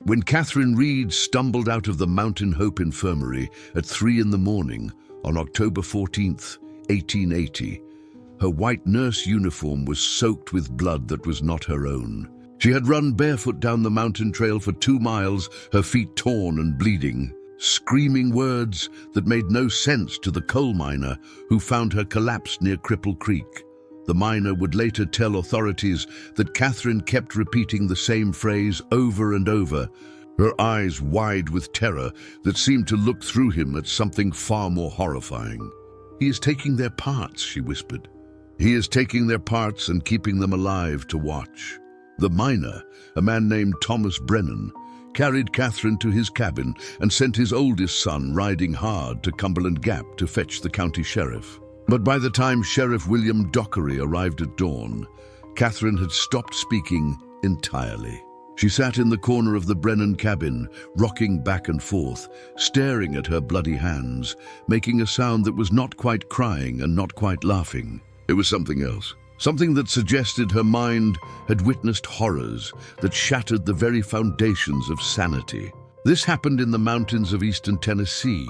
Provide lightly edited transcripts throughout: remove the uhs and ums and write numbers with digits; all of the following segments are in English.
When Catherine Reed stumbled out of the Mountain Hope Infirmary at 3 in the morning on October 14th, 1880, her white nurse uniform was soaked with blood that was not her own. She had run barefoot down the mountain trail for 2 miles, her feet torn and bleeding, screaming words that made no sense to the coal miner who found her collapsed near Cripple Creek. The miner would later tell authorities that Catherine kept repeating the same phrase over and over, her eyes wide with terror that seemed to look through him at something far more horrifying. "He is taking their parts," she whispered. "He is taking their parts and keeping them alive to watch." The miner, a man named Thomas Brennan, carried Catherine to his cabin and sent his oldest son riding hard to Cumberland Gap to fetch the county sheriff. But by the time Sheriff William Dockery arrived at dawn, Catherine had stopped speaking entirely. She sat in the corner of the Brennan cabin, rocking back and forth, staring at her bloody hands, making a sound that was not quite crying and not quite laughing. It was something else. Something that suggested her mind had witnessed horrors that shattered the very foundations of sanity. This happened in the mountains of eastern Tennessee,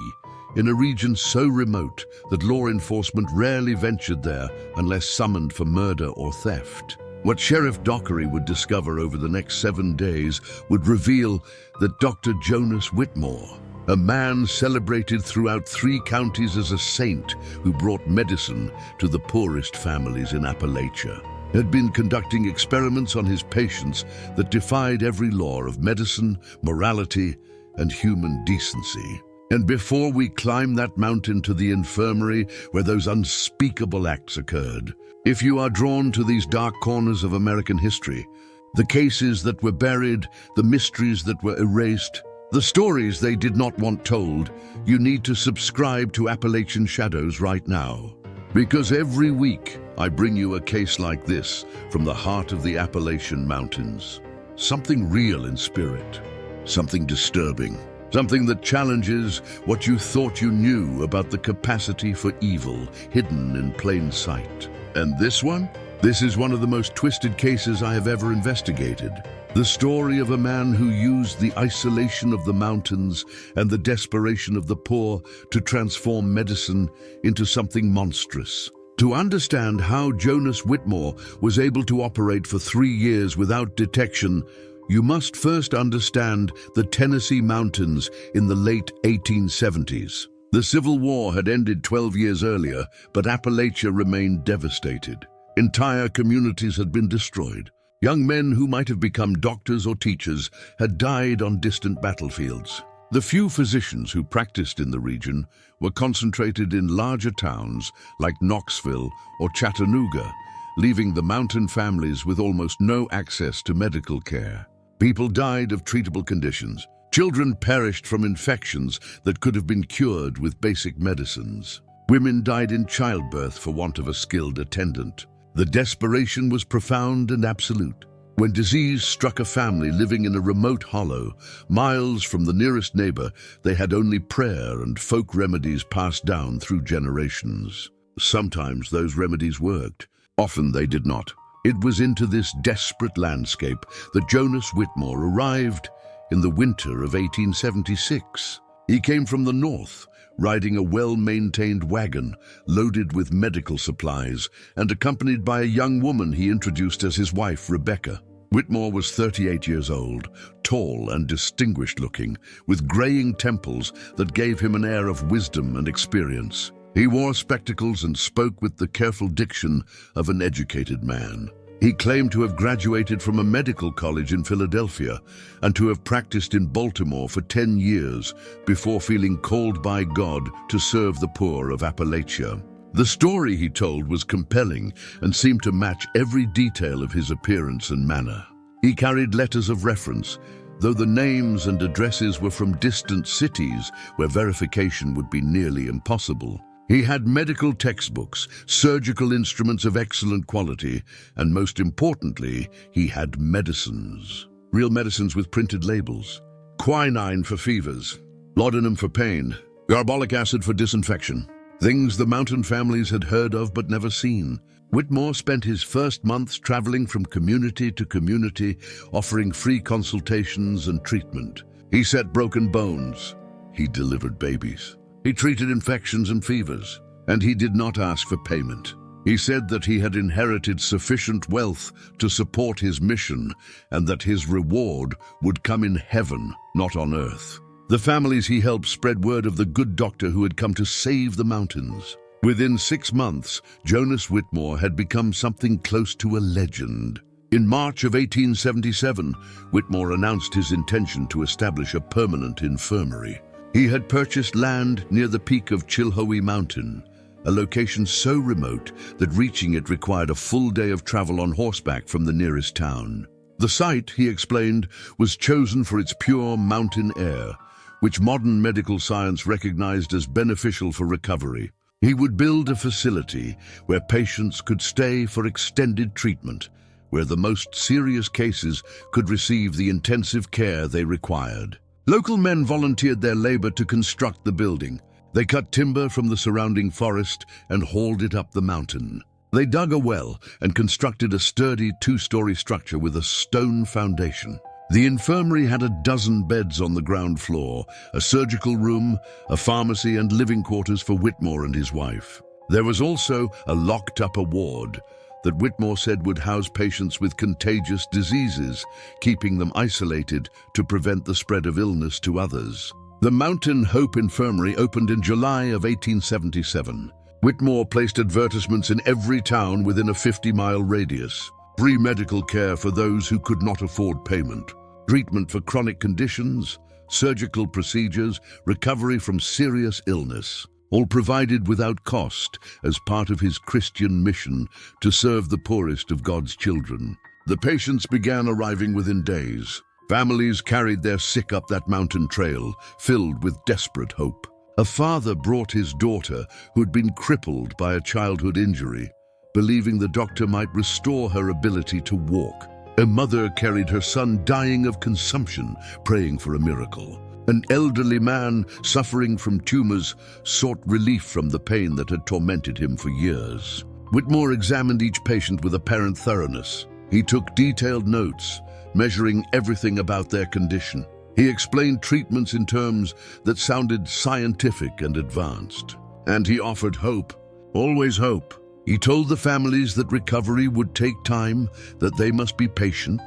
in a region so remote that law enforcement rarely ventured there unless summoned for murder or theft. What Sheriff Dockery would discover over the next 7 days would reveal that Dr. Jonas Whitmore, a man celebrated throughout 3 counties as a saint who brought medicine to the poorest families in Appalachia, had been conducting experiments on his patients that defied every law of medicine, morality, and human decency. And before we climb that mountain to the infirmary where those unspeakable acts occurred, if you are drawn to these dark corners of American history, the cases that were buried, the mysteries that were erased, the stories they did not want told, you need to subscribe to Appalachian Shadows right now. Because every week I bring you a case like this from the heart of the Appalachian Mountains. Something real in spirit, something disturbing, something that challenges what you thought you knew about the capacity for evil hidden in plain sight. And this one? This is one of the most twisted cases I have ever investigated. The story of a man who used the isolation of the mountains and the desperation of the poor to transform medicine into something monstrous. To understand how Jonas Whitmore was able to operate for 3 years without detection, you must first understand the Tennessee mountains in the late 1870s. The Civil War had ended 12 years earlier, but Appalachia remained devastated. Entire communities had been destroyed. Young men who might have become doctors or teachers had died on distant battlefields. The few physicians who practiced in the region were concentrated in larger towns like Knoxville or Chattanooga, leaving the mountain families with almost no access to medical care. People died of treatable conditions. Children perished from infections that could have been cured with basic medicines. Women died in childbirth for want of a skilled attendant. The desperation was profound and absolute. When disease struck a family living in a remote hollow, miles from the nearest neighbor, they had only prayer and folk remedies passed down through generations. Sometimes those remedies worked. Often they did not. It was into this desperate landscape that Jonas Whitmore arrived in the winter of 1876. He came from the north, riding a well-maintained wagon loaded with medical supplies and accompanied by a young woman he introduced as his wife, Rebecca. Whitmore was 38 years old, tall and distinguished-looking, with graying temples that gave him an air of wisdom and experience. He wore spectacles and spoke with the careful diction of an educated man. He claimed to have graduated from a medical college in Philadelphia and to have practiced in Baltimore for 10 years before feeling called by God to serve the poor of Appalachia. The story he told was compelling and seemed to match every detail of his appearance and manner. He carried letters of reference, though the names and addresses were from distant cities where verification would be nearly impossible. He had medical textbooks, surgical instruments of excellent quality, and most importantly, he had medicines. Real medicines with printed labels. Quinine for fevers, laudanum for pain, carbolic acid for disinfection. things the Mountain families had heard of but never seen. Whitmore spent his first months traveling from community to community, offering free consultations and treatment. He set broken bones. He delivered babies. He treated infections and fevers, and he did not ask for payment. He said that he had inherited sufficient wealth to support his mission and that his reward would come in heaven, not on earth. The families he helped spread word of the good doctor who had come to save the mountains. Within 6 months, Jonas Whitmore had become something close to a legend. In March of 1877, Whitmore announced his intention to establish a permanent infirmary. He had purchased land near the peak of Chilhowee Mountain, a location so remote that reaching it required a full day of travel on horseback from the nearest town. The site, he explained, was chosen for its pure mountain air, which modern medical science recognized as beneficial for recovery. He would build a facility where patients could stay for extended treatment, where the most serious cases could receive the intensive care they required. Local men volunteered their labor to construct the building. They cut timber from the surrounding forest and hauled it up the mountain. They dug a well and constructed a sturdy 2-story structure with a stone foundation. The infirmary had a dozen beds on the ground floor, a surgical room, a pharmacy, and living quarters for Whitmore and his wife. There was also a locked-up ward that Whitmore said would house patients with contagious diseases, keeping them isolated to prevent the spread of illness to others. The Mountain Hope Infirmary opened in July of 1877. Whitmore placed advertisements in every town within a 50-mile radius. Free medical care for those who could not afford payment. Treatment for chronic conditions, surgical procedures, recovery from serious illness, all provided without cost as part of his Christian mission to serve the poorest of God's children. The patients began arriving within days. Families carried their sick up that mountain trail, filled with desperate hope. A father brought his daughter, who had been crippled by a childhood injury, believing the doctor might restore her ability to walk. A mother carried her son dying of consumption, praying for a miracle. An elderly man suffering from tumors sought relief from the pain that had tormented him for years. Whitmore examined each patient with apparent thoroughness. He took detailed notes, measuring everything about their condition. He explained treatments in terms that sounded scientific and advanced. And he offered hope, always hope. He told the families that recovery would take time, that they must be patient,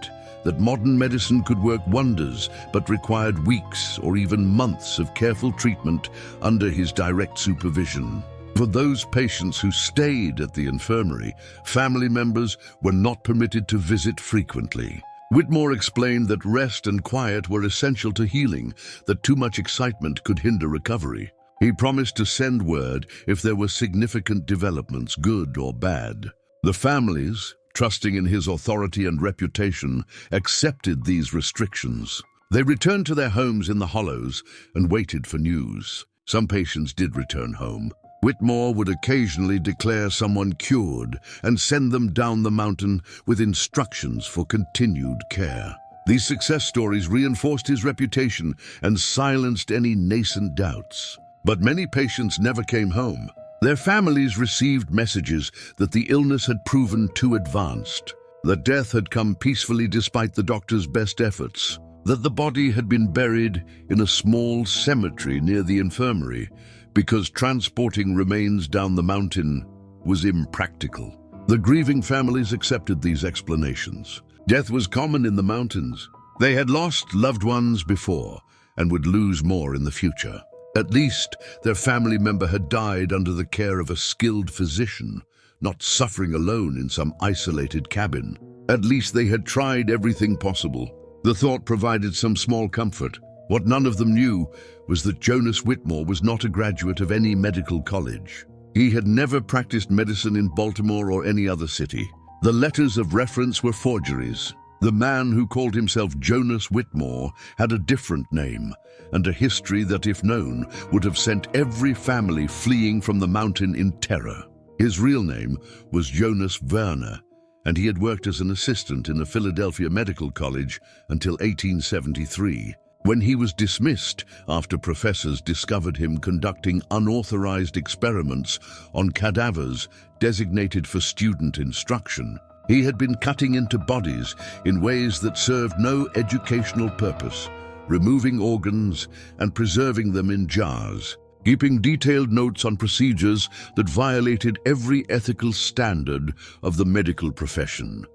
that modern medicine could work wonders but required weeks or even months of careful treatment under his direct supervision. For those patients who stayed at the infirmary, family members were not permitted to visit frequently. Whitmore explained that rest and quiet were essential to healing, that too much excitement could hinder recovery. He promised to send word if there were significant developments, good or bad. The families, trusting in his authority and reputation, accepted these restrictions. They returned to their homes in the hollows and waited for news. Some patients did return home. Whitmore would occasionally declare someone cured and send them down the mountain with instructions for continued care. These success stories reinforced his reputation and silenced any nascent doubts. But many patients never came home. Their families received messages that the illness had proven too advanced, that death had come peacefully despite the doctor's best efforts, that the body had been buried in a small cemetery near the infirmary because transporting remains down the mountain was impractical. The grieving families accepted these explanations. Death was common in the mountains. They had lost loved ones before and would lose more in the future. At least their family member had died under the care of a skilled physician, not suffering alone in some isolated cabin. At least they had tried everything possible. The thought provided some small comfort. What none of them knew was that Jonas Whitmore was not a graduate of any medical college. He had never practiced medicine in Baltimore or any other city. The letters of reference were forgeries. The man who called himself Jonas Whitmore had a different name and a history that, if known, would have sent every family fleeing from the mountain in terror. His real name was Jonas Werner, and he had worked as an assistant in a Philadelphia medical college until 1873. When he was dismissed after professors discovered him conducting unauthorized experiments on cadavers designated for student instruction, he had been cutting into bodies in ways that served no educational purpose, removing organs and preserving them in jars, keeping detailed notes on procedures that violated every ethical standard of the medical profession.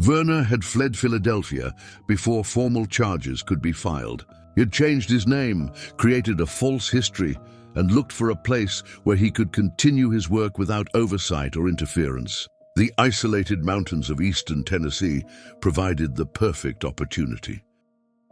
Werner had fled Philadelphia before formal charges could be filed. He had changed his name, created a false history, and looked for a place where he could continue his work without oversight or interference. The isolated mountains of eastern Tennessee provided the perfect opportunity.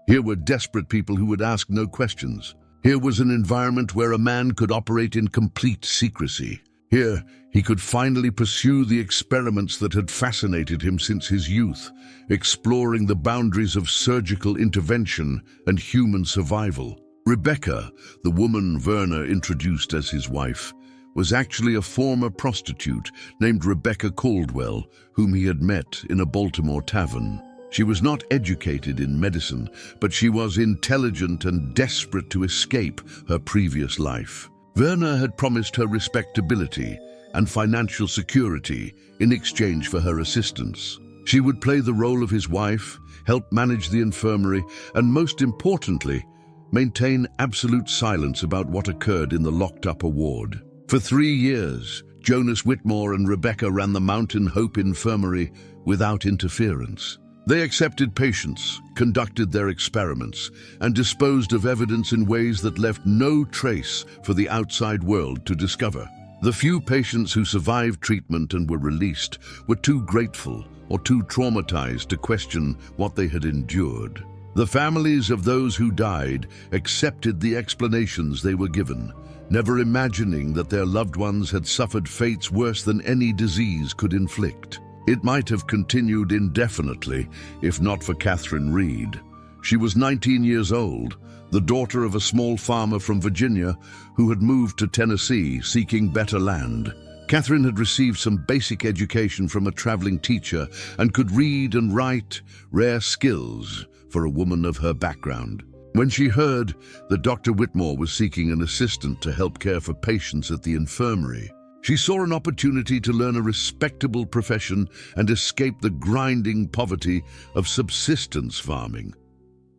Here were desperate people who would ask no questions. Here was an environment where a man could operate in complete secrecy. Here, he could finally pursue the experiments that had fascinated him since his youth, exploring the boundaries of surgical intervention and human survival. Rebecca, the woman Werner introduced as his wife, was actually a former prostitute named Rebecca Caldwell, whom he had met in a Baltimore tavern. She was not educated in medicine, but she was intelligent and desperate to escape her previous life. Werner had promised her respectability and financial security in exchange for her assistance. She would play the role of his wife, help manage the infirmary, and most importantly, maintain absolute silence about what occurred in the locked-up ward. For 3 years, Jonas Whitmore and Rebecca ran the Mountain Hope Infirmary without interference. They accepted patients, conducted their experiments, and disposed of evidence in ways that left no trace for the outside world to discover. The few patients who survived treatment and were released were too grateful or too traumatized to question what they had endured. The families of those who died accepted the explanations they were given, never imagining that their loved ones had suffered fates worse than any disease could inflict. It might have continued indefinitely if not for Catherine Reed. She was 19 years old, the daughter of a small farmer from Virginia who had moved to Tennessee seeking better land. Catherine had received some basic education from a traveling teacher and could read and write, rare skills for a woman of her background. When she heard that Dr. Whitmore was seeking an assistant to help care for patients at the infirmary, she saw an opportunity to learn a respectable profession and escape the grinding poverty of subsistence farming.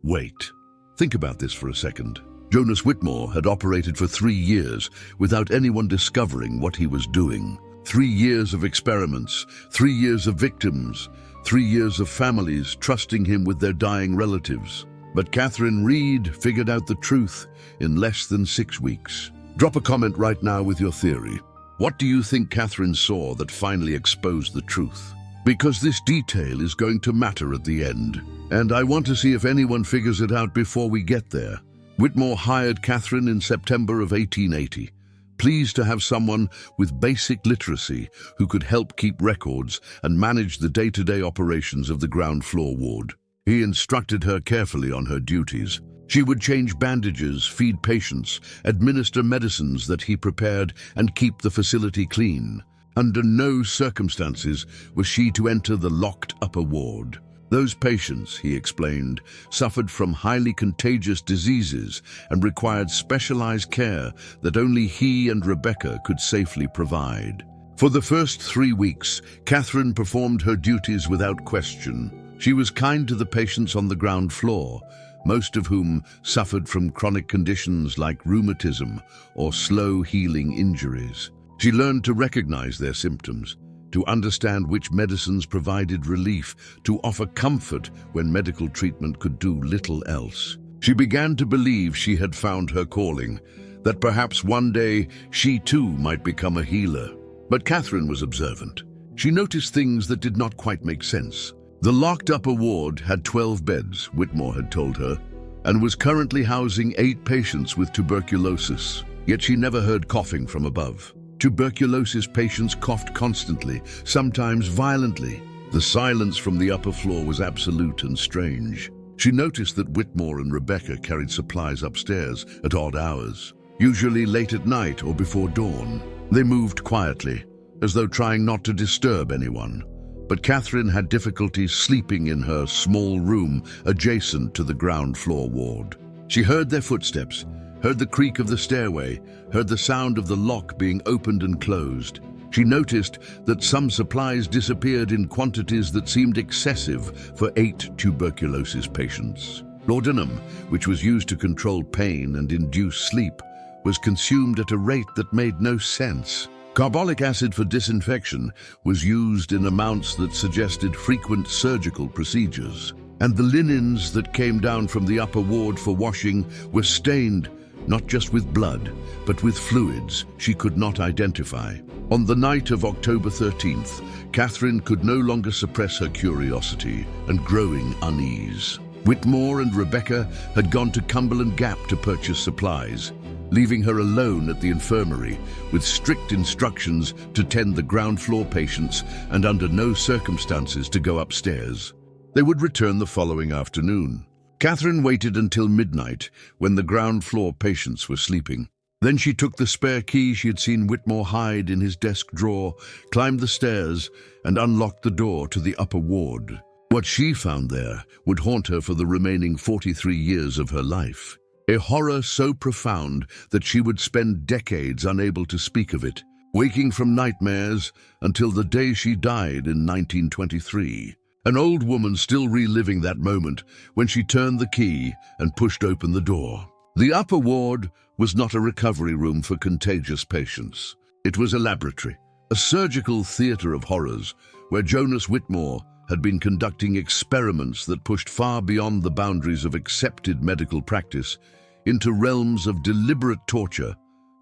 Wait, think about this for a second. Jonas Whitmore had operated for 3 years without anyone discovering what he was doing. 3 years of experiments, 3 years of victims, 3 years of families trusting him with their dying relatives. But Catherine Reed figured out the truth in less than 6 weeks. Drop a comment right now with your theory. What do you think Catherine saw that finally exposed the truth? Because this detail is going to matter at the end, and I want to see if anyone figures it out before we get there. Whitmore hired Catherine in September of 1880, pleased to have someone with basic literacy who could help keep records and manage the day-to-day operations of the ground floor ward. He instructed her carefully on her duties. She would change bandages, feed patients, administer medicines that he prepared, and keep the facility clean. Under no circumstances was she to enter the locked upper ward. Those patients, he explained, suffered from highly contagious diseases and required specialized care that only he and Rebecca could safely provide. For the first 3 weeks, Catherine performed her duties without question. She was kind to the patients on the ground floor, most of whom suffered from chronic conditions like rheumatism or slow-healing injuries. She learned to recognize their symptoms, to understand which medicines provided relief, to offer comfort when medical treatment could do little else. She began to believe she had found her calling, that perhaps one day she too might become a healer. But Catherine was observant. She noticed things that did not quite make sense. The locked-upper ward had 12 beds, Whitmore had told her, and was currently housing 8 patients with tuberculosis. Yet she never heard coughing from above. Tuberculosis patients coughed constantly, sometimes violently. The silence from the upper floor was absolute and strange. She noticed that Whitmore and Rebecca carried supplies upstairs at odd hours, usually late at night or before dawn. They moved quietly, as though trying not to disturb anyone. But Catherine had difficulty sleeping in her small room adjacent to the ground floor ward. She heard their footsteps, heard the creak of the stairway, heard the sound of the lock being opened and closed. She noticed that some supplies disappeared in quantities that seemed excessive for 8 tuberculosis patients. Laudanum, which was used to control pain and induce sleep, was consumed at a rate that made no sense. Carbolic acid for disinfection was used in amounts that suggested frequent surgical procedures. And the linens that came down from the upper ward for washing were stained, not just with blood, but with fluids she could not identify. On the night of October 13th, Catherine could no longer suppress her curiosity and growing unease. Whitmore and Rebecca had gone to Cumberland Gap to purchase supplies, leaving her alone at the infirmary with strict instructions to tend the ground floor patients and under no circumstances to go upstairs. They would return the following afternoon. Catherine waited until midnight when the ground floor patients were sleeping. Then she took the spare key she had seen Whitmore hide in his desk drawer, climbed the stairs, and unlocked the door to the upper ward. What she found there would haunt her for the remaining 43 years of her life. A horror so profound that she would spend decades unable to speak of it, waking from nightmares until the day she died in 1923. An old woman still reliving that moment when she turned the key and pushed open the door. The upper ward was not a recovery room for contagious patients. It was a laboratory, a surgical theater of horrors where Jonas Whitmore had been conducting experiments that pushed far beyond the boundaries of accepted medical practice into realms of deliberate torture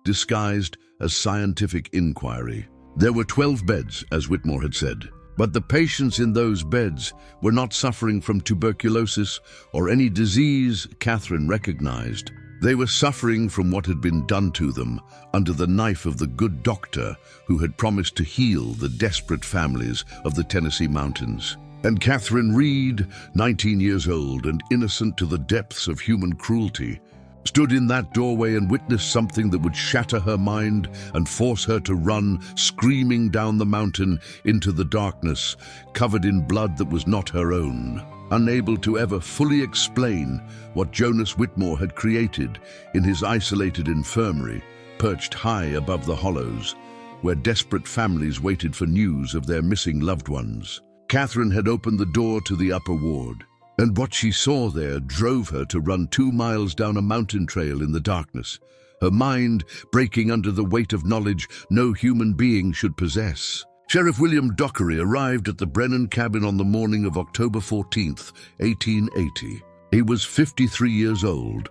disguised as scientific inquiry. There were 12 beds, as Whitmore had said, but the patients in those beds were not suffering from tuberculosis or any disease Catherine recognized. They were suffering from what had been done to them under the knife of the good doctor who had promised to heal the desperate families of the Tennessee mountains. And Catherine Reed, 19 years old and innocent to the depths of human cruelty, stood in that doorway and witnessed something that would shatter her mind and force her to run, screaming down the mountain into the darkness, covered in blood that was not her own. Unable to ever fully explain what Jonas Whitmore had created in his isolated infirmary, perched high above the hollows, where desperate families waited for news of their missing loved ones. Catherine had opened the door to the upper ward, and what she saw there drove her to run 2 miles down a mountain trail in the darkness, her mind breaking under the weight of knowledge no human being should possess. Sheriff William Dockery arrived at the Brennan cabin on the morning of October 14th, 1880. He was 53 years old,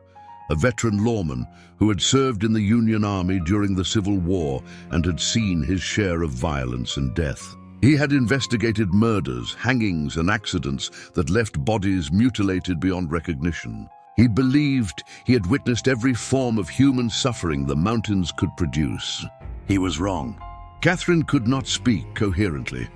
a veteran lawman who had served in the Union Army during the Civil War and had seen his share of violence and death. He had investigated murders, hangings, and accidents that left bodies mutilated beyond recognition. He believed he had witnessed every form of human suffering the mountains could produce. He was wrong. Catherine could not speak coherently,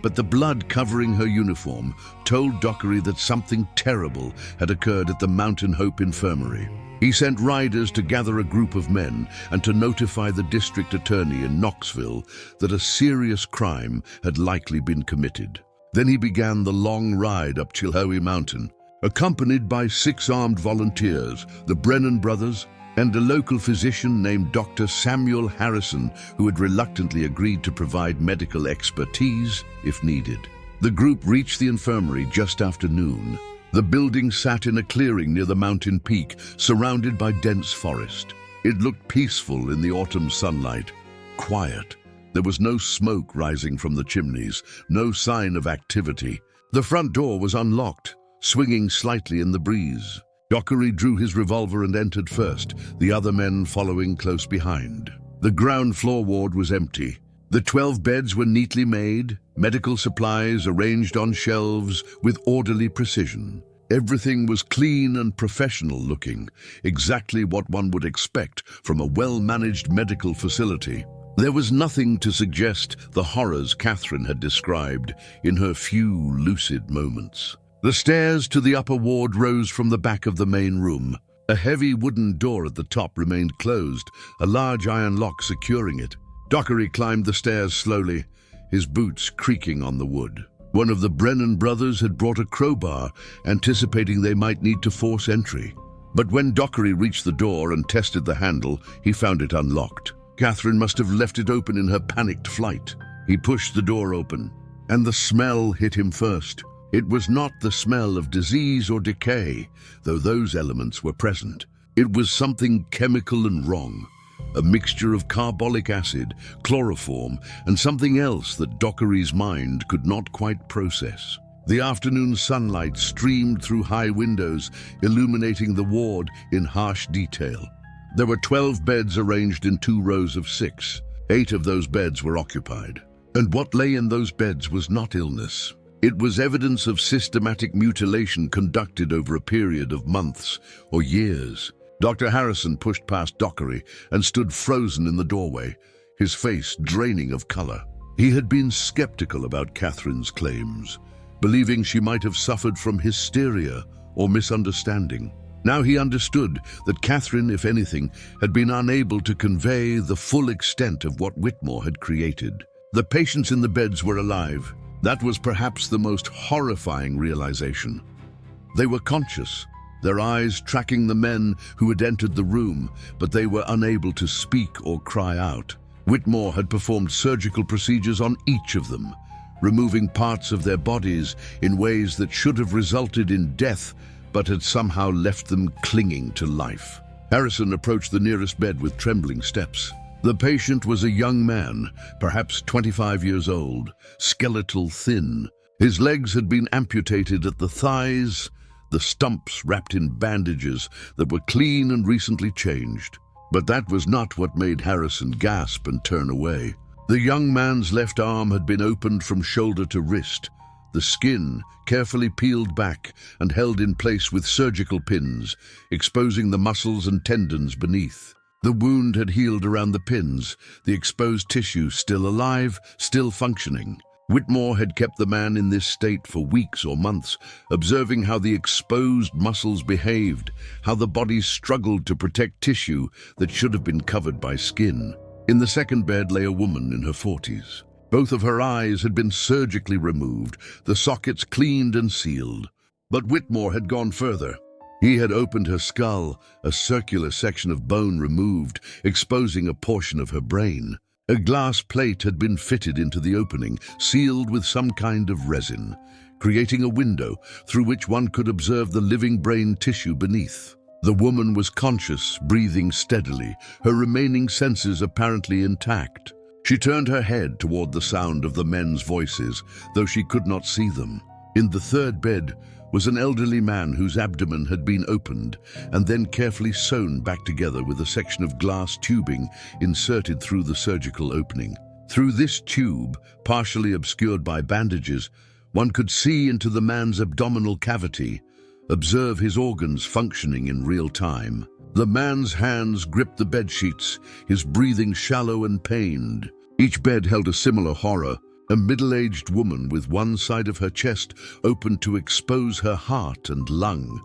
but the blood covering her uniform told Dockery that something terrible had occurred at the Mountain Hope Infirmary. He sent riders to gather a group of men and to notify the district attorney in Knoxville that a serious crime had likely been committed. Then he began the long ride up Chilhowie Mountain, accompanied by 6 armed volunteers, the Brennan brothers, and a local physician named Dr. Samuel Harrison, who had reluctantly agreed to provide medical expertise if needed. The group reached the infirmary just after noon. The building sat in a clearing near the mountain peak, surrounded by dense forest. It looked peaceful in the autumn sunlight, quiet. There was no smoke rising from the chimneys, no sign of activity. The front door was unlocked, swinging slightly in the breeze. Dockery drew his revolver and entered first, the other men following close behind. The ground floor ward was empty. The 12 beds were neatly made, medical supplies arranged on shelves with orderly precision. Everything was clean and professional looking, exactly what one would expect from a well-managed medical facility. There was nothing to suggest the horrors Catherine had described in her few lucid moments. The stairs to the upper ward rose from the back of the main room. A heavy wooden door at the top remained closed, a large iron lock securing it. Dockery climbed the stairs slowly, his boots creaking on the wood. One of the Brennan brothers had brought a crowbar, anticipating they might need to force entry. But when Dockery reached the door and tested the handle, he found it unlocked. Catherine must have left it open in her panicked flight. He pushed the door open, and the smell hit him first. It was not the smell of disease or decay, though those elements were present. It was something chemical and wrong, a mixture of carbolic acid, chloroform, and something else that Dockery's mind could not quite process. The afternoon sunlight streamed through high windows, illuminating the ward in harsh detail. There were 12 beds arranged in 2 rows of 6. 8 of those beds were occupied. And what lay in those beds was not illness. It was evidence of systematic mutilation conducted over a period of months or years. Dr. Harrison pushed past Dockery and stood frozen in the doorway, his face draining of color. He had been skeptical about Catherine's claims, believing she might have suffered from hysteria or misunderstanding. Now he understood that Catherine, if anything, had been unable to convey the full extent of what Whitmore had created. The patients in the beds were alive. That was perhaps the most horrifying realization. They were conscious, their eyes tracking the men who had entered the room, but they were unable to speak or cry out. Whitmore had performed surgical procedures on each of them, removing parts of their bodies in ways that should have resulted in death, but had somehow left them clinging to life. Harrison approached the nearest bed with trembling steps. The patient was a young man, perhaps 25 years old, skeletal thin. His legs had been amputated at the thighs, the stumps wrapped in bandages that were clean and recently changed. But that was not what made Harrison gasp and turn away. The young man's left arm had been opened from shoulder to wrist, the skin carefully peeled back and held in place with surgical pins, exposing the muscles and tendons beneath. The wound had healed around the pins, the exposed tissue still alive, still functioning. Whitmore had kept the man in this state for weeks or months, observing how the exposed muscles behaved, how the body struggled to protect tissue that should have been covered by skin. In the second bed lay a woman in her 40s. Both of her eyes had been surgically removed, the sockets cleaned and sealed. But Whitmore had gone further. He had opened her skull, a circular section of bone removed, exposing a portion of her brain. A glass plate had been fitted into the opening, sealed with some kind of resin, creating a window through which one could observe the living brain tissue beneath. The woman was conscious, breathing steadily, her remaining senses apparently intact. She turned her head toward the sound of the men's voices, though she could not see them. In the third bed was an elderly man whose abdomen had been opened and then carefully sewn back together with a section of glass tubing inserted through the surgical opening. Through this tube, partially obscured by bandages, one could see into the man's abdominal cavity, observe his organs functioning in real time. The man's hands gripped the bedsheets, his breathing shallow and pained. Each bed held a similar horror. A middle-aged woman with one side of her chest open to expose her heart and lung,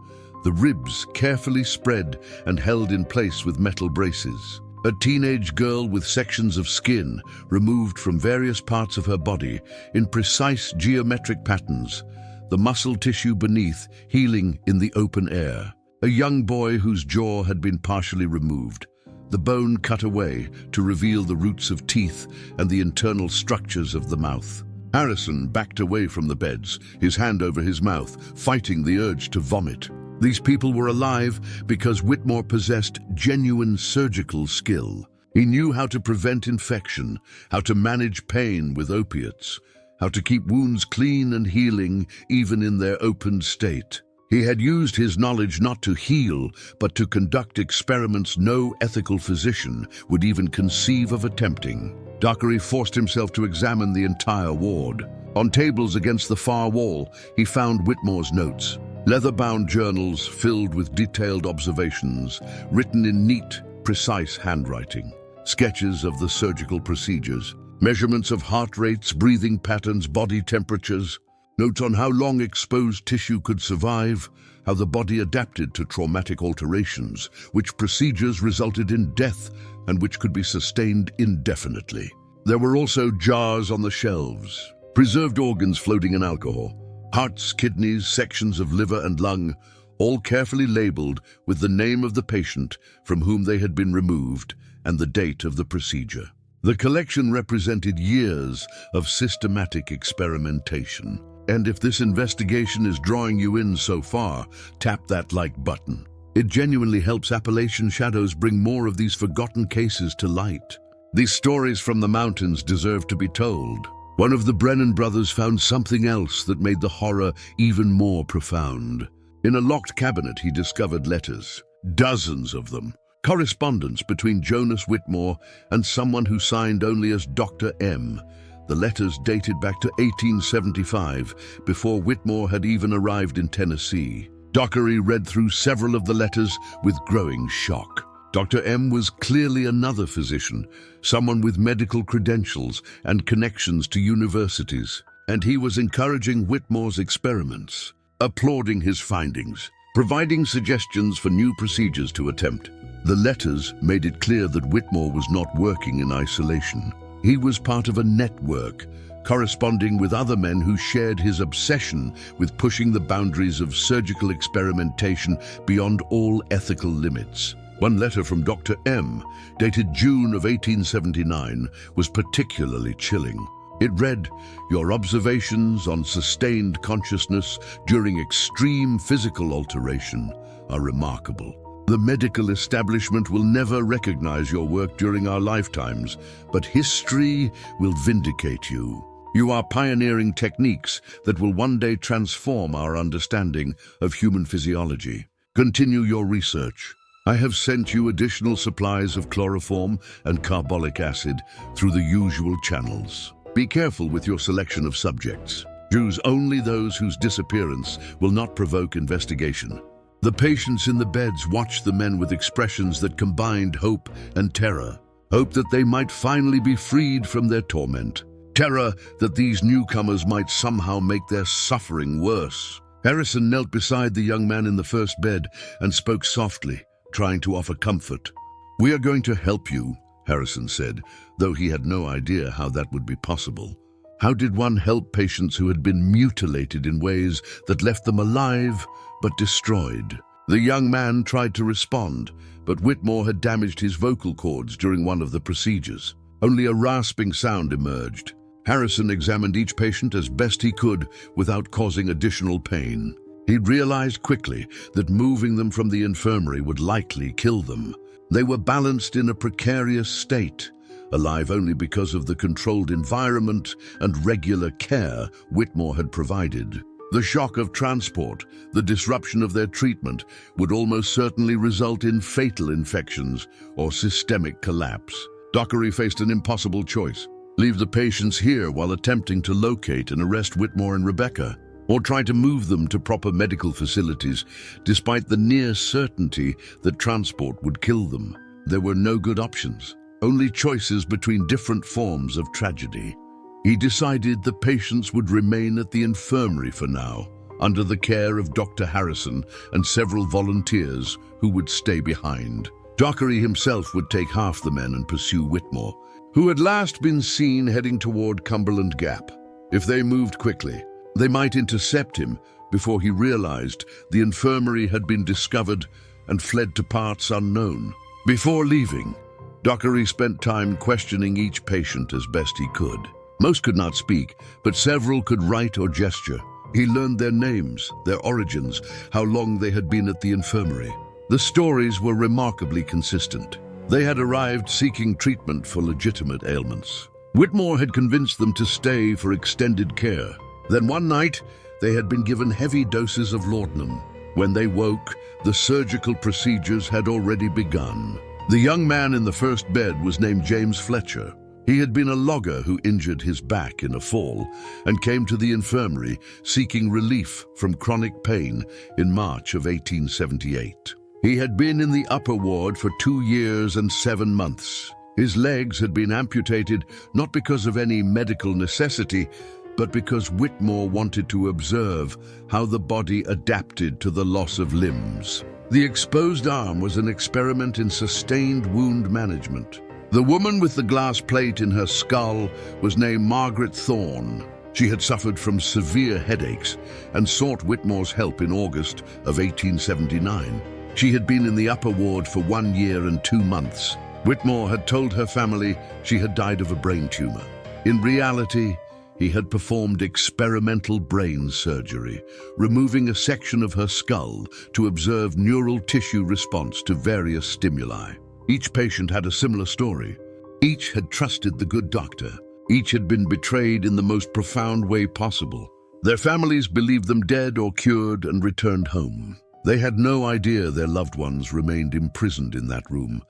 the ribs carefully spread and held in place with metal braces. A teenage girl with sections of skin removed from various parts of her body in precise geometric patterns, the muscle tissue beneath healing in the open air. A young boy whose jaw had been partially removed, the bone cut away to reveal the roots of teeth and the internal structures of the mouth. Harrison backed away from the beds, his hand over his mouth, fighting the urge to vomit. These people were alive because Whitmore possessed genuine surgical skill. He knew how to prevent infection, how to manage pain with opiates, how to keep wounds clean and healing even in their opened state. He had used his knowledge not to heal, but to conduct experiments no ethical physician would even conceive of attempting. Dockery forced himself to examine the entire ward. On tables against the far wall, he found Whitmore's notes, leather-bound journals filled with detailed observations, written in neat, precise handwriting, sketches of the surgical procedures, measurements of heart rates, breathing patterns, body temperatures, notes on how long exposed tissue could survive, how the body adapted to traumatic alterations, which procedures resulted in death and which could be sustained indefinitely. There were also jars on the shelves, preserved organs floating in alcohol, hearts, kidneys, sections of liver and lung, all carefully labeled with the name of the patient from whom they had been removed and the date of the procedure. The collection represented years of systematic experimentation. And if this investigation is drawing you in so far, tap that like button. It genuinely helps Appalachian Shadows bring more of these forgotten cases to light. These stories from the mountains deserve to be told. One of the Brennan brothers found something else that made the horror even more profound. In a locked cabinet, he discovered letters, dozens of them, correspondence between Jonas Whitmore and someone who signed only as Dr. M. The letters dated back to 1875, before Whitmore had even arrived in Tennessee. Dockery read through several of the letters with growing shock. Dr. M was clearly another physician, someone with medical credentials and connections to universities, and he was encouraging Whitmore's experiments, applauding his findings, providing suggestions for new procedures to attempt. The letters made it clear that Whitmore was not working in isolation. He was part of a network, corresponding with other men who shared his obsession with pushing the boundaries of surgical experimentation beyond all ethical limits. One letter from Dr. M, dated June of 1879, was particularly chilling. It read, "Your observations on sustained consciousness during extreme physical alteration are remarkable. The medical establishment will never recognize your work during our lifetimes, but history will vindicate you. You are pioneering techniques that will one day transform our understanding of human physiology. Continue your research. I have sent you additional supplies of chloroform and carbolic acid through the usual channels. Be careful with your selection of subjects. Choose only those whose disappearance will not provoke investigation." The patients in the beds watched the men with expressions that combined hope and terror. Hope that they might finally be freed from their torment. Terror that these newcomers might somehow make their suffering worse. Harrison knelt beside the young man in the first bed and spoke softly, trying to offer comfort. "We are going to help you," Harrison said, though he had no idea how that would be possible. How did one help patients who had been mutilated in ways that left them alive but destroyed? The young man tried to respond, but Whitmore had damaged his vocal cords during one of the procedures. Only a rasping sound emerged. Harrison examined each patient as best he could without causing additional pain. He realized quickly that moving them from the infirmary would likely kill them. They were balanced in a precarious state, alive only because of the controlled environment and regular care Whitmore had provided. The shock of transport, the disruption of their treatment, would almost certainly result in fatal infections or systemic collapse. Dockery faced an impossible choice: leave the patients here while attempting to locate and arrest Whitmore and Rebecca, or try to move them to proper medical facilities, despite the near certainty that transport would kill them. There were no good options, only choices between different forms of tragedy. He decided the patients would remain at the infirmary for now, under the care of Dr. Harrison and several volunteers who would stay behind. Dockery himself would take half the men and pursue Whitmore, who had last been seen heading toward Cumberland Gap. If they moved quickly, they might intercept him before he realized the infirmary had been discovered and fled to parts unknown. Before leaving, Dockery spent time questioning each patient as best he could. Most could not speak, but several could write or gesture. He learned their names, their origins, how long they had been at the infirmary. The stories were remarkably consistent. They had arrived seeking treatment for legitimate ailments. Whitmore had convinced them to stay for extended care. Then one night, they had been given heavy doses of laudanum. When they woke, the surgical procedures had already begun. The young man in the first bed was named James Fletcher. He had been a logger who injured his back in a fall and came to the infirmary seeking relief from chronic pain in March of 1878. He had been in the upper ward for 2 years and 7 months. His legs had been amputated not because of any medical necessity, but because Whitmore wanted to observe how the body adapted to the loss of limbs. The exposed arm was an experiment in sustained wound management. The woman with the glass plate in her skull was named Margaret Thorne. She had suffered from severe headaches and sought Whitmore's help in August of 1879. She had been in the upper ward for 1 year and 2 months. Whitmore had told her family she had died of a brain tumor. In reality, he had performed experimental brain surgery, removing a section of her skull to observe neural tissue response to various stimuli. Each patient had a similar story. Each had trusted the good doctor. Each had been betrayed in the most profound way possible. Their families believed them dead or cured and returned home. They had no idea their loved ones remained imprisoned in that room,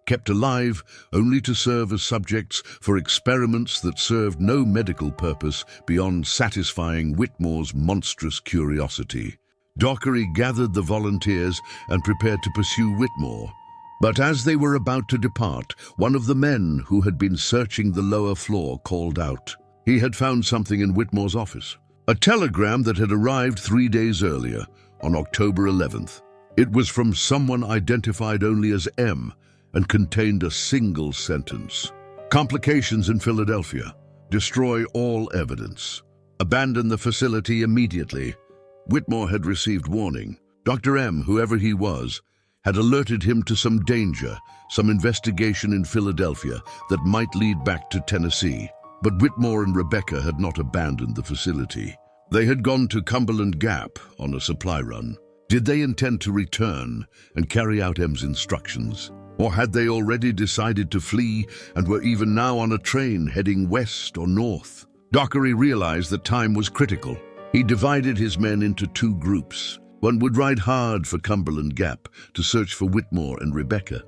kept alive only to serve as subjects for experiments that served no medical purpose beyond satisfying Whitmore's monstrous curiosity. Dockery gathered the volunteers and prepared to pursue Whitmore. But as they were about to depart, one of the men who had been searching the lower floor called out. He had found something in Whitmore's office, a telegram that had arrived 3 days earlier, on October 11th. It was from someone identified only as M and contained a single sentence. Complications in Philadelphia. Destroy all evidence. Abandon the facility immediately. Whitmore had received warning. Dr. M, whoever he was, had alerted him to some danger, some investigation in Philadelphia that might lead back to Tennessee. But Whitmore and Rebecca had not abandoned the facility. They had gone to Cumberland Gap on a supply run. Did they intend to return and carry out M's instructions? Or had they already decided to flee and were even now on a train heading west or north? Dockery realized that time was critical. He divided his men into 2 groups. One would ride hard for Cumberland Gap to search for Whitmore and Rebecca.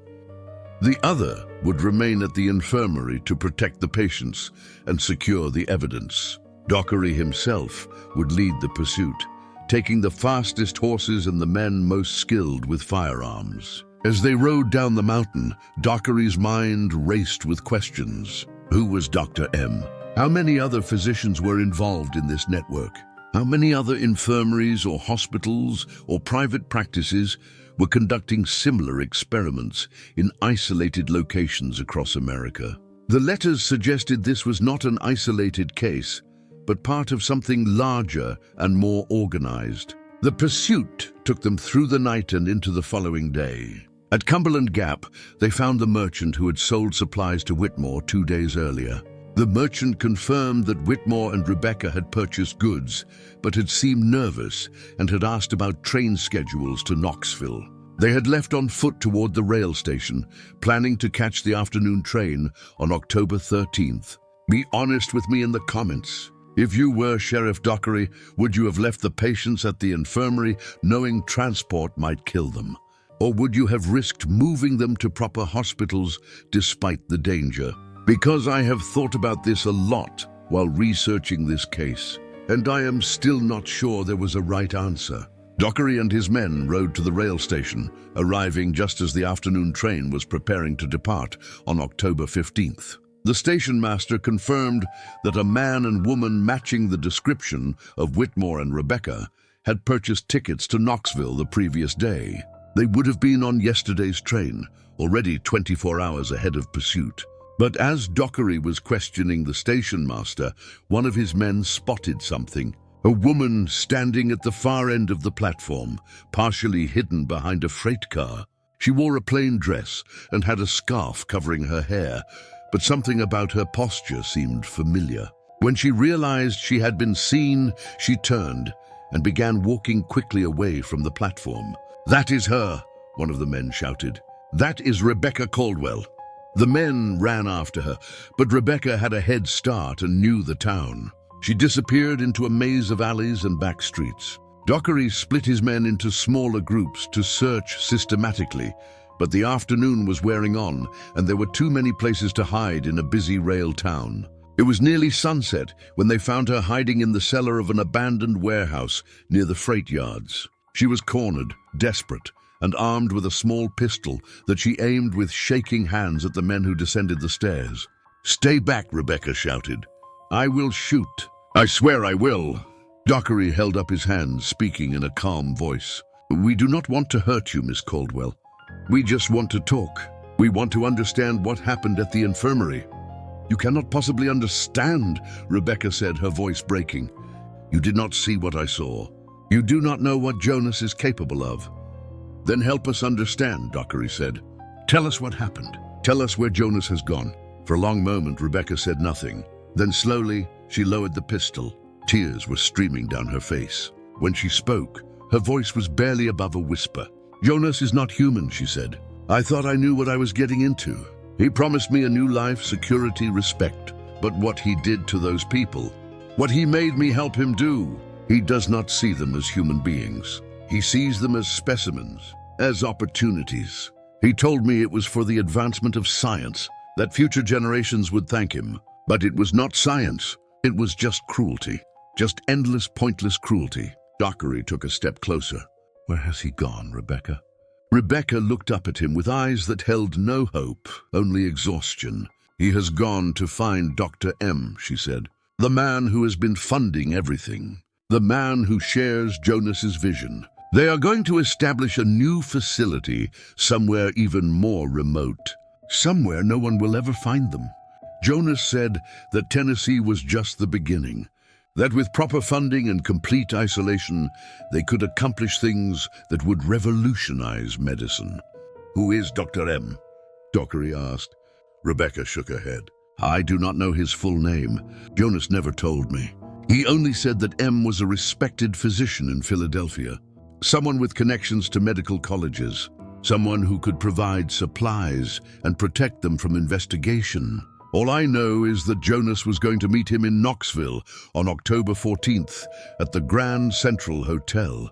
The other would remain at the infirmary to protect the patients and secure the evidence. Dockery himself would lead the pursuit, taking the fastest horses and the men most skilled with firearms. As they rode down the mountain, Dockery's mind raced with questions. Who was Dr. M? How many other physicians were involved in this network? How many other infirmaries or hospitals or private practices were conducting similar experiments in isolated locations across America? The letters suggested this was not an isolated case, but part of something larger and more organized. The pursuit took them through the night and into the following day. At Cumberland Gap, they found the merchant who had sold supplies to Whitmore 2 days earlier. The merchant confirmed that Whitmore and Rebecca had purchased goods, but had seemed nervous and had asked about train schedules to Knoxville. They had left on foot toward the rail station, planning to catch the afternoon train on October 13th. Be honest with me in the comments. If you were Sheriff Dockery, would you have left the patients at the infirmary knowing transport might kill them? Or would you have risked moving them to proper hospitals despite the danger? Because I have thought about this a lot while researching this case, and I am still not sure there was a right answer. Dockery and his men rode to the rail station, arriving just as the afternoon train was preparing to depart on October 15th. The station master confirmed that a man and woman matching the description of Whitmore and Rebecca had purchased tickets to Knoxville the previous day. They would have been on yesterday's train, already 24 hours ahead of pursuit. But as Dockery was questioning the station master, one of his men spotted something. A woman standing at the far end of the platform, partially hidden behind a freight car. She wore a plain dress and had a scarf covering her hair, but something about her posture seemed familiar. When she realized she had been seen, she turned and began walking quickly away from the platform. "That is her," one of the men shouted. "That is Rebecca Caldwell." The men ran after her, but Rebecca had a head start and knew the town. She disappeared into a maze of alleys and back streets. Dockery split his men into smaller groups to search systematically, but the afternoon was wearing on, and there were too many places to hide in a busy rail town. It was nearly sunset when they found her hiding in the cellar of an abandoned warehouse near the freight yards. She was cornered, desperate, and armed with a small pistol that she aimed with shaking hands at the men who descended the stairs. "Stay back," Rebecca shouted. "I will shoot. I swear I will." Dockery held up his hands, speaking in a calm voice. "We do not want to hurt you, Miss Caldwell. We just want to talk. We want to understand what happened at the infirmary." You cannot possibly understand, Rebecca said, her voice breaking. You did not see what I saw. You do not know what Jonas is capable of. Then help us understand, Dockery said. Tell us what happened. Tell us where Jonas has gone. For a long moment, Rebecca said nothing. Then slowly, she lowered the pistol. Tears were streaming down her face. When she spoke, her voice was barely above a whisper. Jonas is not human, she said. I thought I knew what I was getting into. He promised me a new life, security, respect. But what he did to those people, what he made me help him do, he does not see them as human beings. He sees them as specimens, as opportunities. He told me it was for the advancement of science, that future generations would thank him. But it was not science. It was just cruelty. Just endless, pointless cruelty. Dockery took a step closer. Where has he gone, Rebecca? Rebecca looked up at him with eyes that held no hope, only exhaustion. He has gone to find Dr. M, she said. The man who has been funding everything. The man who shares Jonas's vision. They are going to establish a new facility somewhere even more remote. Somewhere no one will ever find them. Jonas said that Tennessee was just the beginning. That with proper funding and complete isolation, they could accomplish things that would revolutionize medicine. Who is Dr. M? Dockery asked. Rebecca shook her head. I do not know his full name. Jonas never told me. He only said that M was a respected physician in Philadelphia. Someone with connections to medical colleges. Someone who could provide supplies and protect them from investigation. All I know is that Jonas was going to meet him in Knoxville on October 14th at the Grand Central Hotel.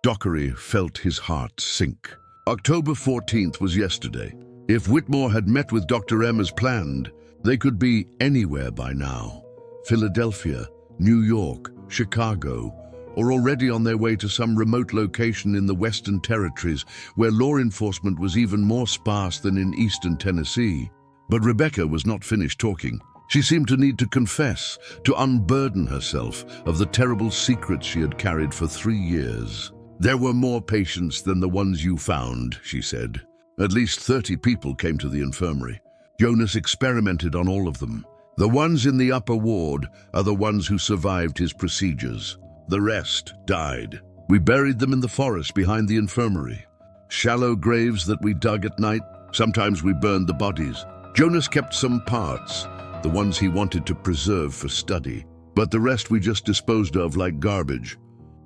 Dockery felt his heart sink. October 14th was yesterday. If Whitmore had met with Dr. M as planned, they could be anywhere by now. Philadelphia, New York, Chicago, or already on their way to some remote location in the Western Territories where law enforcement was even more sparse than in eastern Tennessee. But Rebecca was not finished talking. She seemed to need to confess, to unburden herself of the terrible secrets she had carried for 3 years. There were more patients than the ones you found, she said. At least 30 people came to the infirmary. Jonas experimented on all of them. The ones in the upper ward are the ones who survived his procedures. The rest died. We buried them in the forest behind the infirmary. Shallow graves that we dug at night. Sometimes we burned the bodies. Jonas kept some parts, the ones he wanted to preserve for study, but the rest we just disposed of like garbage.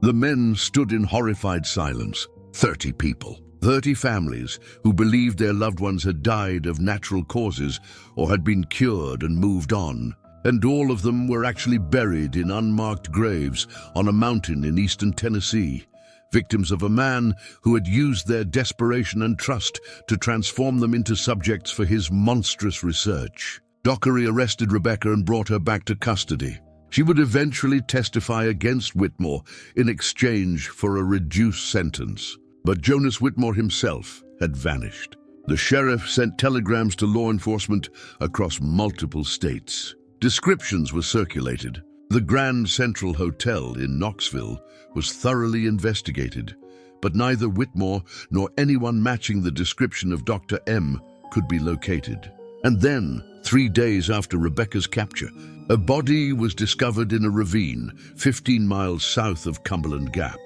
The men stood in horrified silence. 30 people, 30 families who believed their loved ones had died of natural causes or had been cured and moved on. And all of them were actually buried in unmarked graves on a mountain in eastern Tennessee. Victims of a man who had used their desperation and trust to transform them into subjects for his monstrous research. Dockery arrested Rebecca and brought her back to custody. She would eventually testify against Whitmore in exchange for a reduced sentence. But Jonas Whitmore himself had vanished. The sheriff sent telegrams to law enforcement across multiple states. Descriptions were circulated. The Grand Central Hotel in Knoxville was thoroughly investigated, but neither Whitmore nor anyone matching the description of Dr. M could be located. And then, 3 days after Rebecca's capture, a body was discovered in a ravine 15 miles south of Cumberland Gap.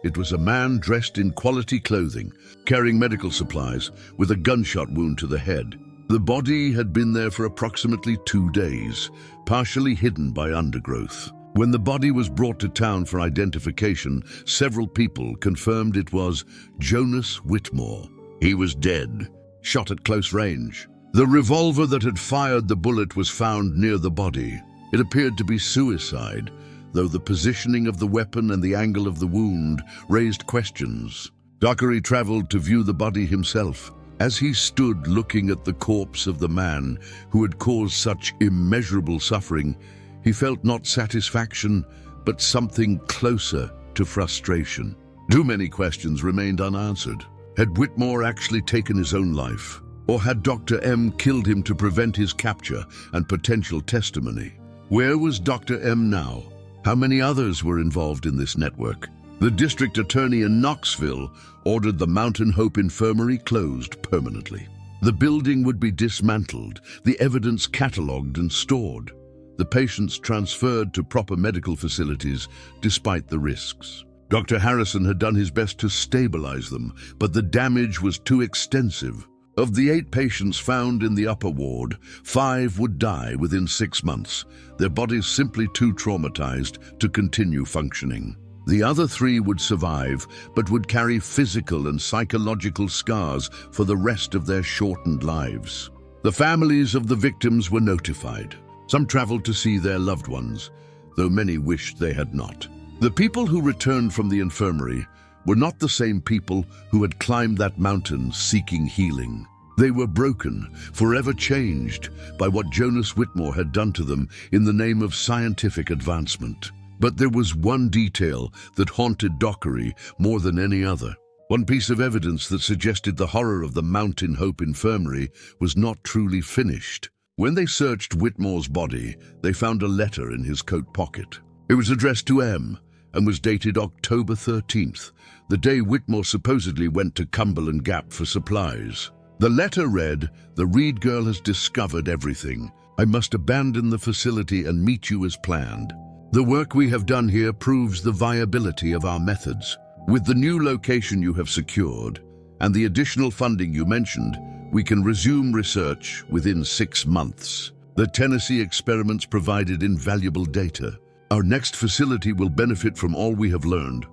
It was a man dressed in quality clothing, carrying medical supplies, with a gunshot wound to the head. The body had been there for approximately 2 days, partially hidden by undergrowth. When the body was brought to town for identification, several people confirmed it was Jonas Whitmore. He was dead, shot at close range. The revolver that had fired the bullet was found near the body. It appeared to be suicide, though the positioning of the weapon and the angle of the wound raised questions. Dockery traveled to view the body himself. As he stood looking at the corpse of the man who had caused such immeasurable suffering, he felt not satisfaction, but something closer to frustration. Too many questions remained unanswered. Had Whitmore actually taken his own life? Or had Dr. M killed him to prevent his capture and potential testimony? Where was Dr. M now? How many others were involved in this network? The district attorney in Knoxville ordered the Mountain Hope Infirmary closed permanently. The building would be dismantled, the evidence catalogued and stored, the patients transferred to proper medical facilities despite the risks. Dr. Harrison had done his best to stabilize them, but the damage was too extensive. Of the 8 patients found in the upper ward, 5 would die within 6 months, their bodies simply too traumatized to continue functioning. The other 3 would survive, but would carry physical and psychological scars for the rest of their shortened lives. The families of the victims were notified. Some traveled to see their loved ones, though many wished they had not. The people who returned from the infirmary were not the same people who had climbed that mountain seeking healing. They were broken, forever changed by what Jonas Whitmore had done to them in the name of scientific advancement. But there was one detail that haunted Dockery more than any other. One piece of evidence that suggested the horror of the Mountain Hope Infirmary was not truly finished. When they searched Whitmore's body, they found a letter in his coat pocket. It was addressed to M and was dated October 13th, the day Whitmore supposedly went to Cumberland Gap for supplies. The letter read, "The Reed girl has discovered everything. I must abandon the facility and meet you as planned. The work we have done here proves the viability of our methods. With the new location you have secured and the additional funding you mentioned, we can resume research within 6 months. The Tennessee experiments provided invaluable data. Our next facility will benefit from all we have learned."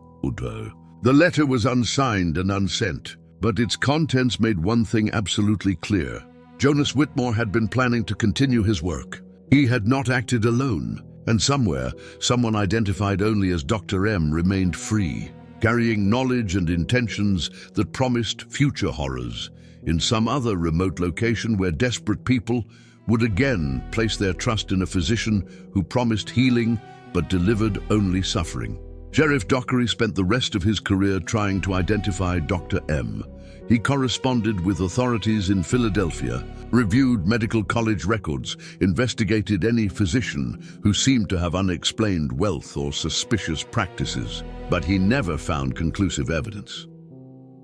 The letter was unsigned and unsent, but its contents made one thing absolutely clear. Jonas Whitmore had been planning to continue his work. He had not acted alone, and somewhere, someone identified only as Dr. M remained free, carrying knowledge and intentions that promised future horrors in some other remote location where desperate people would again place their trust in a physician who promised healing but delivered only suffering. Sheriff Dockery spent the rest of his career trying to identify Dr. M. He corresponded with authorities in Philadelphia, reviewed medical college records, investigated any physician who seemed to have unexplained wealth or suspicious practices, but he never found conclusive evidence.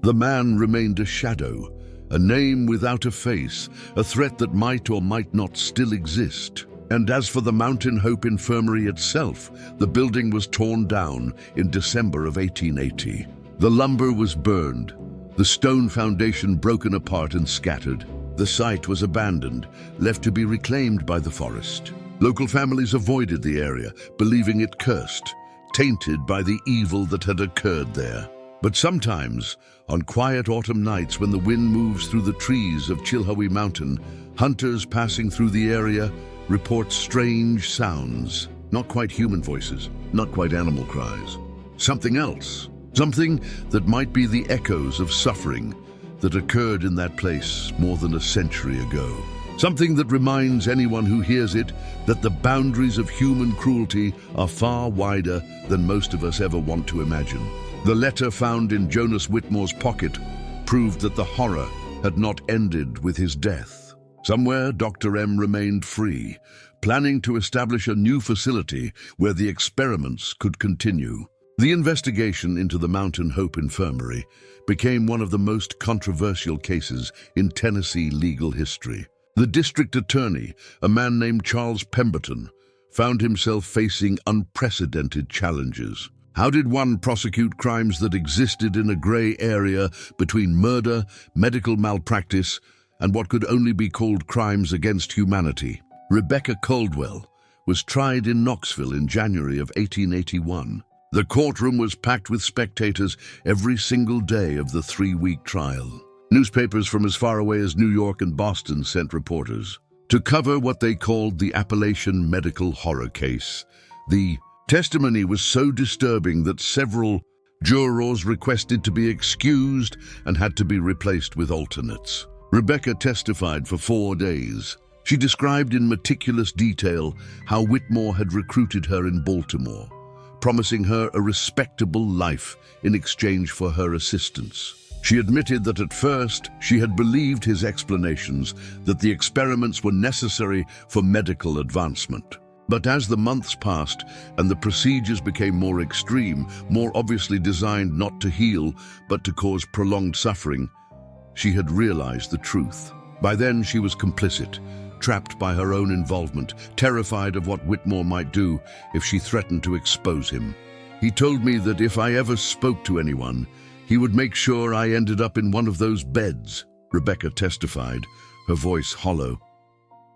The man remained a shadow, a name without a face, a threat that might or might not still exist. And as for the Mountain Hope Infirmary itself, the building was torn down in December of 1880. The lumber was burned, the stone foundation broken apart and scattered. The site was abandoned, left to be reclaimed by the forest. Local families avoided the area, believing it cursed, tainted by the evil that had occurred there. But sometimes, on quiet autumn nights when the wind moves through the trees of Chilhowee Mountain, hunters passing through the area report strange sounds, not quite human voices, not quite animal cries. Something else, something that might be the echoes of suffering that occurred in that place more than a century ago. Something that reminds anyone who hears it that the boundaries of human cruelty are far wider than most of us ever want to imagine. The letter found in Jonas Whitmore's pocket proved that the horror had not ended with his death. Somewhere, Dr. M remained free, planning to establish a new facility where the experiments could continue. The investigation into the Mountain Hope Infirmary became one of the most controversial cases in Tennessee legal history. The district attorney, a man named Charles Pemberton, found himself facing unprecedented challenges. How did one prosecute crimes that existed in a gray area between murder, medical malpractice, and what could only be called crimes against humanity? Rebecca Caldwell was tried in Knoxville in January of 1881. The courtroom was packed with spectators every single day of the 3-week trial. Newspapers from as far away as New York and Boston sent reporters to cover what they called the Appalachian medical horror case. The testimony was so disturbing that several jurors requested to be excused and had to be replaced with alternates. Rebecca testified for 4 days. She described in meticulous detail how Whitmore had recruited her in Baltimore, promising her a respectable life in exchange for her assistance. She admitted that at first she had believed his explanations that the experiments were necessary for medical advancement. But as the months passed and the procedures became more extreme, more obviously designed not to heal but to cause prolonged suffering, she had realized the truth. By then she was complicit, trapped by her own involvement, terrified of what Whitmore might do if she threatened to expose him. He told me that if I ever spoke to anyone, he would make sure I ended up in one of those beds, Rebecca testified, her voice hollow.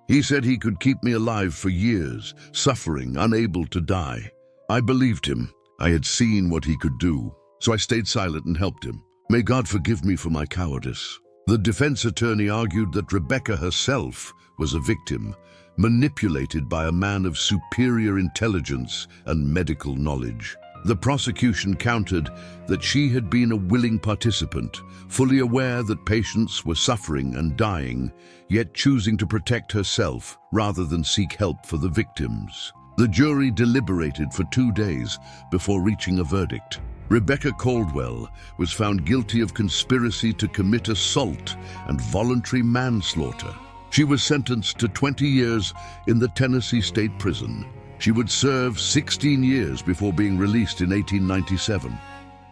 He said he could keep me alive for years, suffering, unable to die. I believed him. I had seen what he could do, so I stayed silent and helped him. May God forgive me for my cowardice. The defense attorney argued that Rebecca herself was a victim, manipulated by a man of superior intelligence and medical knowledge. The prosecution countered that she had been a willing participant, fully aware that patients were suffering and dying, yet choosing to protect herself rather than seek help for the victims. The jury deliberated for 2 days before reaching a verdict. Rebecca Caldwell was found guilty of conspiracy to commit assault and voluntary manslaughter. She was sentenced to 20 years in the Tennessee State Prison. She would serve 16 years before being released in 1897.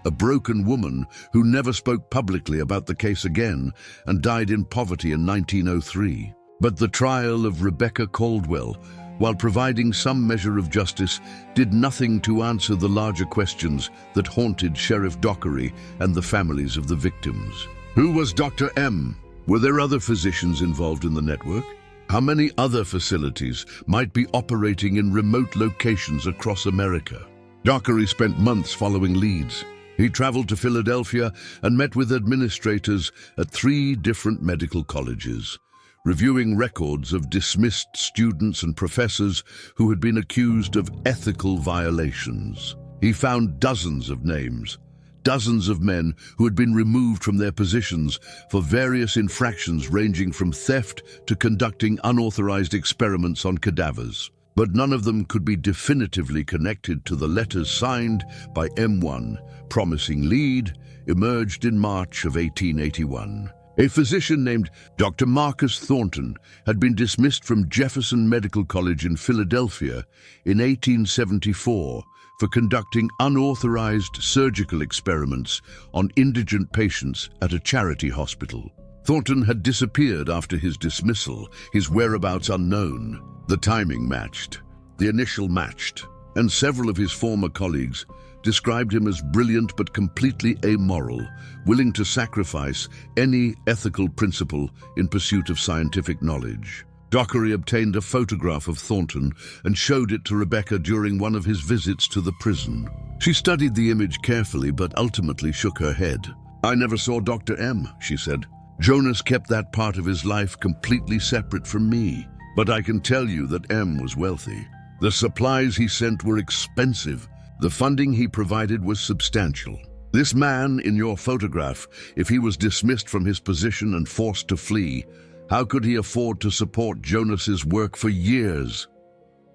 A broken woman who never spoke publicly about the case again and died in poverty in 1903. But the trial of Rebecca Caldwell, while providing some measure of justice, did nothing to answer the larger questions that haunted Sheriff Dockery and the families of the victims. Who was Dr. M? Were there other physicians involved in the network? How many other facilities might be operating in remote locations across America? Dockery spent months following leads. He traveled to Philadelphia and met with administrators at 3 different medical colleges, reviewing records of dismissed students and professors who had been accused of ethical violations. He found dozens of names, dozens of men who had been removed from their positions for various infractions ranging from theft to conducting unauthorized experiments on cadavers. But none of them could be definitively connected to the letters signed by M1, promising lead, emerged in March of 1881. A physician named Dr. Marcus Thornton had been dismissed from Jefferson Medical College in Philadelphia in 1874 for conducting unauthorized surgical experiments on indigent patients at a charity hospital. Thornton had disappeared after his dismissal, his whereabouts unknown. The timing matched, the initial matched, and several of his former colleagues described him as brilliant but completely amoral, willing to sacrifice any ethical principle in pursuit of scientific knowledge. Dockery obtained a photograph of Thornton and showed it to Rebecca during one of his visits to the prison. She studied the image carefully but ultimately shook her head. "I never saw Dr. M," she said. "Jonas kept that part of his life completely separate from me. But I can tell you that M was wealthy. The supplies he sent were expensive. The funding he provided was substantial. This man in your photograph, if he was dismissed from his position and forced to flee, how could he afford to support Jonas's work for years?"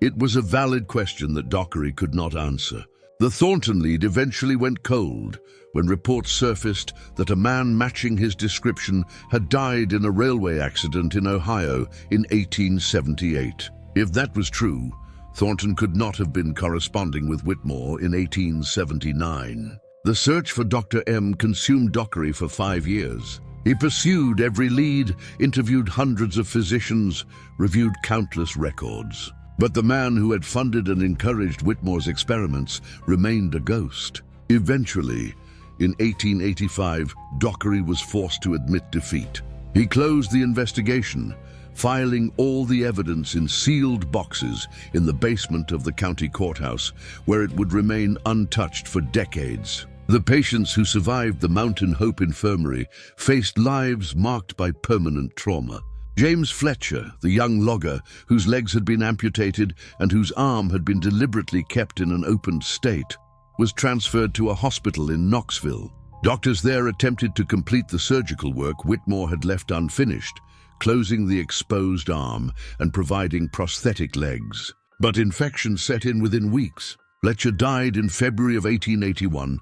It was a valid question that Dockery could not answer. The Thornton lead eventually went cold when reports surfaced that a man matching his description had died in a railway accident in Ohio in 1878. If that was true, Thornton could not have been corresponding with Whitmore in 1879. The search for Dr. M consumed Dockery for 5 years. He pursued every lead, interviewed hundreds of physicians, reviewed countless records. But the man who had funded and encouraged Whitmore's experiments remained a ghost. Eventually, in 1885, Dockery was forced to admit defeat. He closed the investigation, filing all the evidence in sealed boxes in the basement of the county courthouse, where it would remain untouched for decades. The patients who survived the Mountain Hope Infirmary faced lives marked by permanent trauma. James Fletcher, the young logger whose legs had been amputated and whose arm had been deliberately kept in an open state, was transferred to a hospital in Knoxville. Doctors there attempted to complete the surgical work Whitmore had left unfinished, closing the exposed arm and providing prosthetic legs. But infection set in within weeks. Fletcher died in February of 1881,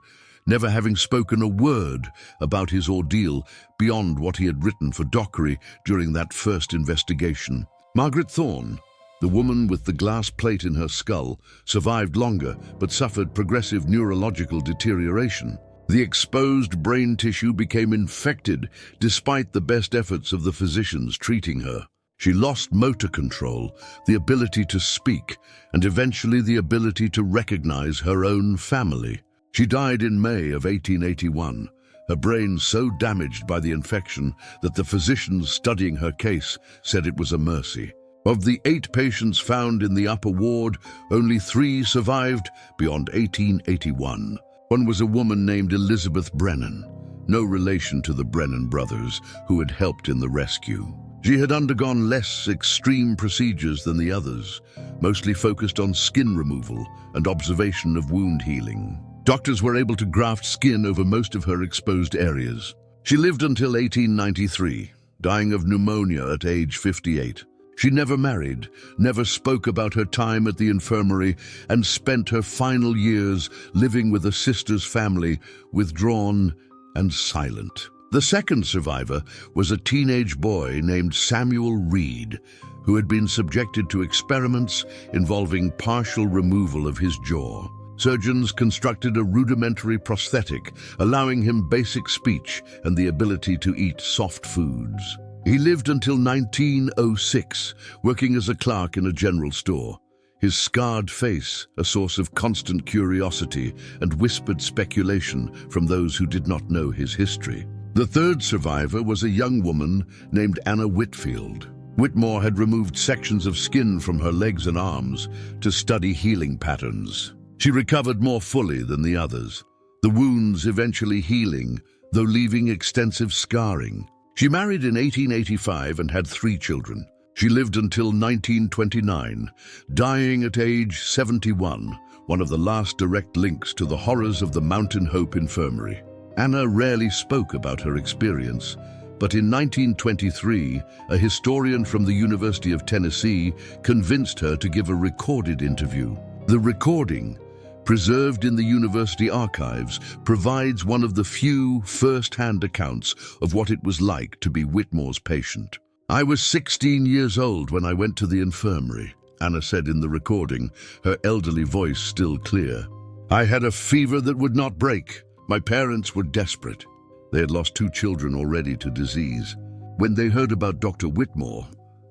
never having spoken a word about his ordeal beyond what he had written for Dockery during that first investigation. Margaret Thorne, the woman with the glass plate in her skull, survived longer but suffered progressive neurological deterioration. The exposed brain tissue became infected despite the best efforts of the physicians treating her. She lost motor control, the ability to speak, and eventually the ability to recognize her own family. She died in May of 1881, her brain so damaged by the infection that the physicians studying her case said it was a mercy. Of the 8 patients found in the upper ward, only 3 survived beyond 1881. One was a woman named Elizabeth Brennan, no relation to the Brennan brothers who had helped in the rescue. She had undergone less extreme procedures than the others, mostly focused on skin removal and observation of wound healing. Doctors were able to graft skin over most of her exposed areas. She lived until 1893, dying of pneumonia at age 58. She never married, never spoke about her time at the infirmary, and spent her final years living with a sister's family, withdrawn and silent. The second survivor was a teenage boy named Samuel Reed, who had been subjected to experiments involving partial removal of his jaw. Surgeons constructed a rudimentary prosthetic, allowing him basic speech and the ability to eat soft foods. He lived until 1906, working as a clerk in a general store. His scarred face, a source of constant curiosity and whispered speculation from those who did not know his history. The third survivor was a young woman named Anna Whitfield. Whitmore had removed sections of skin from her legs and arms to study healing patterns. She recovered more fully than the others, the wounds eventually healing, though leaving extensive scarring. She married in 1885 and had 3 children. She lived until 1929, dying at age 71, one of the last direct links to the horrors of the Mountain Hope Infirmary. Anna rarely spoke about her experience, but in 1923, a historian from the University of Tennessee convinced her to give a recorded interview. The recording, preserved in the university archives, provides one of the few first-hand accounts of what it was like to be Whitmore's patient. "I was 16 years old when I went to the infirmary," Anna said in the recording, her elderly voice still clear. "I had a fever that would not break. My parents were desperate. They had lost 2 children already to disease. When they heard about Dr. Whitmore,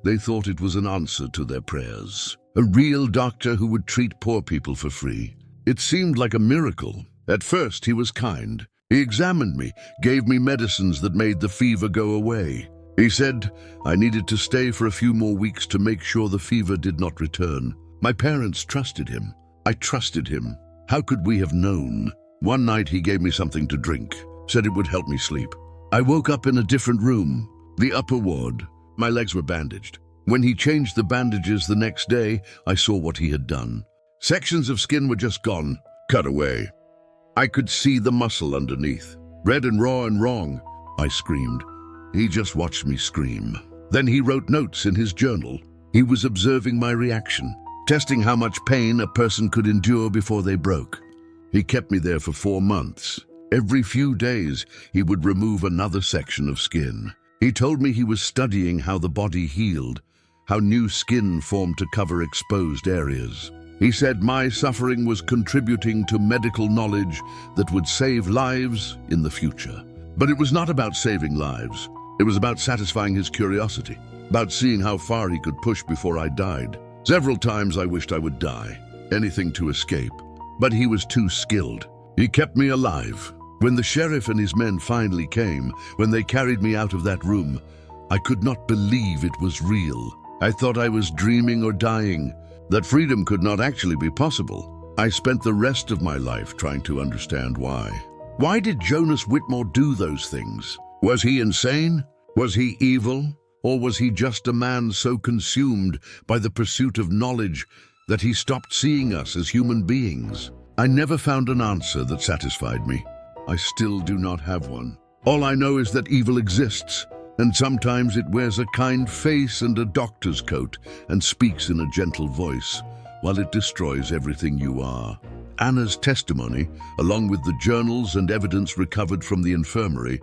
they thought it was an answer to their prayers. A real doctor who would treat poor people for free. It seemed like a miracle. At first, he was kind. He examined me, gave me medicines that made the fever go away. He said I needed to stay for a few more weeks to make sure the fever did not return. My parents trusted him. I trusted him. How could we have known? One night he gave me something to drink, said it would help me sleep. I woke up in a different room, the upper ward. My legs were bandaged. When he changed the bandages the next day, I saw what he had done. Sections of skin were just gone, cut away. I could see the muscle underneath. Red and raw and wrong, I screamed. He just watched me scream. Then he wrote notes in his journal. He was observing my reaction, testing how much pain a person could endure before they broke. He kept me there for 4 months. Every few days, he would remove another section of skin. He told me he was studying how the body healed, how new skin formed to cover exposed areas. He said my suffering was contributing to medical knowledge that would save lives in the future. But it was not about saving lives. It was about satisfying his curiosity, about seeing how far he could push before I died. Several times I wished I would die, anything to escape. But he was too skilled. He kept me alive. When the sheriff and his men finally came, when they carried me out of that room, I could not believe it was real. I thought I was dreaming or dying, that freedom could not actually be possible. I spent the rest of my life trying to understand why. Why did Jonas Whitmore do those things? Was he insane? Was he evil? Or was he just a man so consumed by the pursuit of knowledge that he stopped seeing us as human beings? I never found an answer that satisfied me. I still do not have one. All I know is that evil exists, and sometimes it wears a kind face and a doctor's coat and speaks in a gentle voice, while it destroys everything you are. Anna's testimony, along with the journals and evidence recovered from the infirmary,